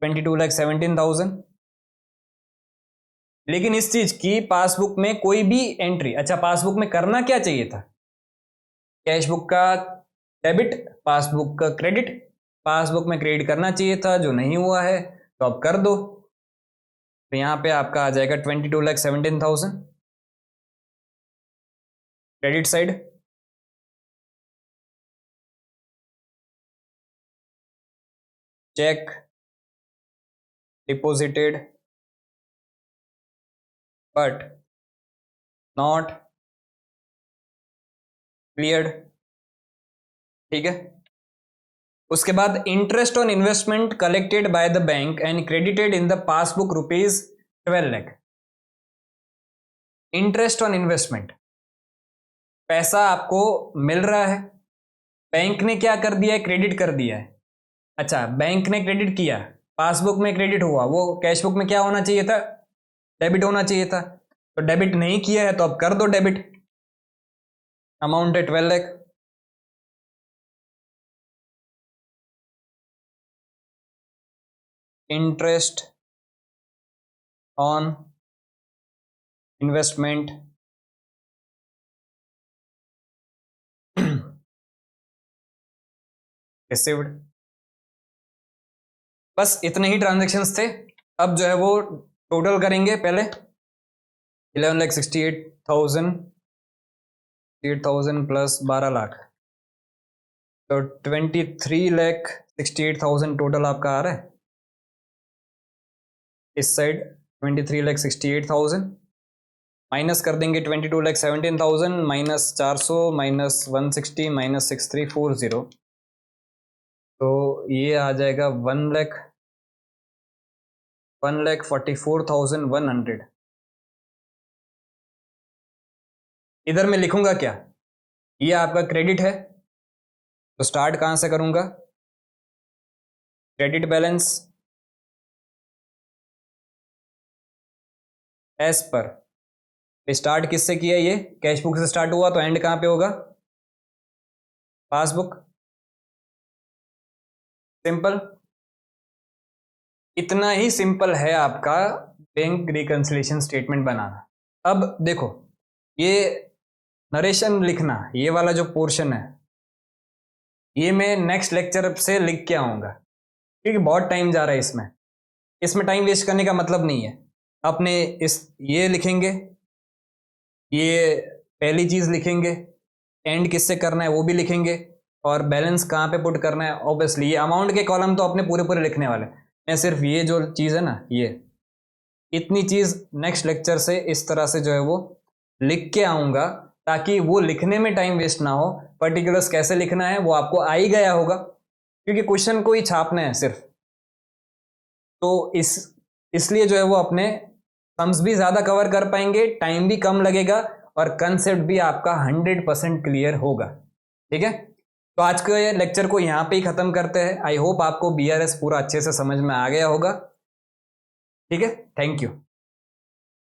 22,17,000। लेकिन इस चीज की पासबुक में कोई भी एंट्री, अच्छा पासबुक में करना क्या चाहिए था, कैश बुक का डेबिट, पासबुक का क्रेडिट, पासबुक में क्रेडिट करना चाहिए था, जो नहीं हुआ है, तो अब कर दो, तो यहां पे आपका आ जाएगा 22,17,000 credit side. Check deposited but not cleared, ठीक है। उसके बाद interest on investment collected by the bank and credited in the passbook ₹12 lakh. Interest on investment, पैसा आपको मिल रहा है, बैंक ने क्या कर दिया है, क्रेडिट कर दिया है। अच्छा, बैंक ने क्रेडिट किया, पासबुक में क्रेडिट हुआ, वो कैश बुक में क्या होना चाहिए था, डेबिट होना चाहिए था। तो डेबिट नहीं किया है तो अब कर दो डेबिट। अमाउंट है 12 lakh. Interest on investment received. बस इतने ही ट्रांजेक्शन्स थे। अब जो है वो टोटल करेंगे। पहले 11,68,000 8,000 प्लस 12 लाख, तो 23,68,000 टोटल आपका आ रहा है। इस साइड 23,68,000 माइनस कर देंगे 22,17,000 माइनस 400 माइनस 160 माइनस 6340, तो ये आ जाएगा 1,44,100। इधर मैं लिखूंगा क्या, ये आपका क्रेडिट है, तो स्टार्ट कहां से करूंगा, क्रेडिट बैलेंस एस पर। स्टार्ट किससे किया, ये कैश बुक से स्टार्ट हुआ, तो एंड कहां पे होगा, पासबुक। सिंपल, इतना ही सिंपल है आपका बैंक रिकंसिलिएशन स्टेटमेंट बनाना। अब देखो, ये नरेशन लिखना, ये वाला जो पोर्शन है, ये मैं नेक्स्ट लेक्चर से लिख के आऊंगा, क्योंकि बहुत टाइम जा रहा है इसमें। इसमें टाइम वेस्ट करने का मतलब नहीं है। अपने इस ये लिखेंगे, ये पहली चीज लिखेंगे, एंड किससे करना है वो भी लिखेंगे, और बैलेंस कहाँ पे पुट करना है। ऑब्वियसली ये अमाउंट के कॉलम तो अपने पूरे पूरे लिखने वाले, मैं सिर्फ ये जो चीज़ है ना, ये इतनी चीज़ नेक्स्ट लेक्चर से इस तरह से जो है वो लिख के आऊँगा, ताकि वो लिखने में टाइम वेस्ट ना हो। पर्टिकुलर्स कैसे लिखना है वो आपको आ ही गया होगा, क्योंकि क्वेश्चन को ही छापना है सिर्फ। तो इसलिए जो है वो अपने सम्स भी ज़्यादा कवर कर पाएंगे, टाइम भी कम लगेगा, और कंसेप्ट भी आपका 100% क्लियर होगा। ठीक है, तो आज के लेक्चर को यहाँ पे ही ख़त्म करते हैं। आई होप आपको BRS पूरा अच्छे से समझ में आ गया होगा। ठीक है, थैंक यू।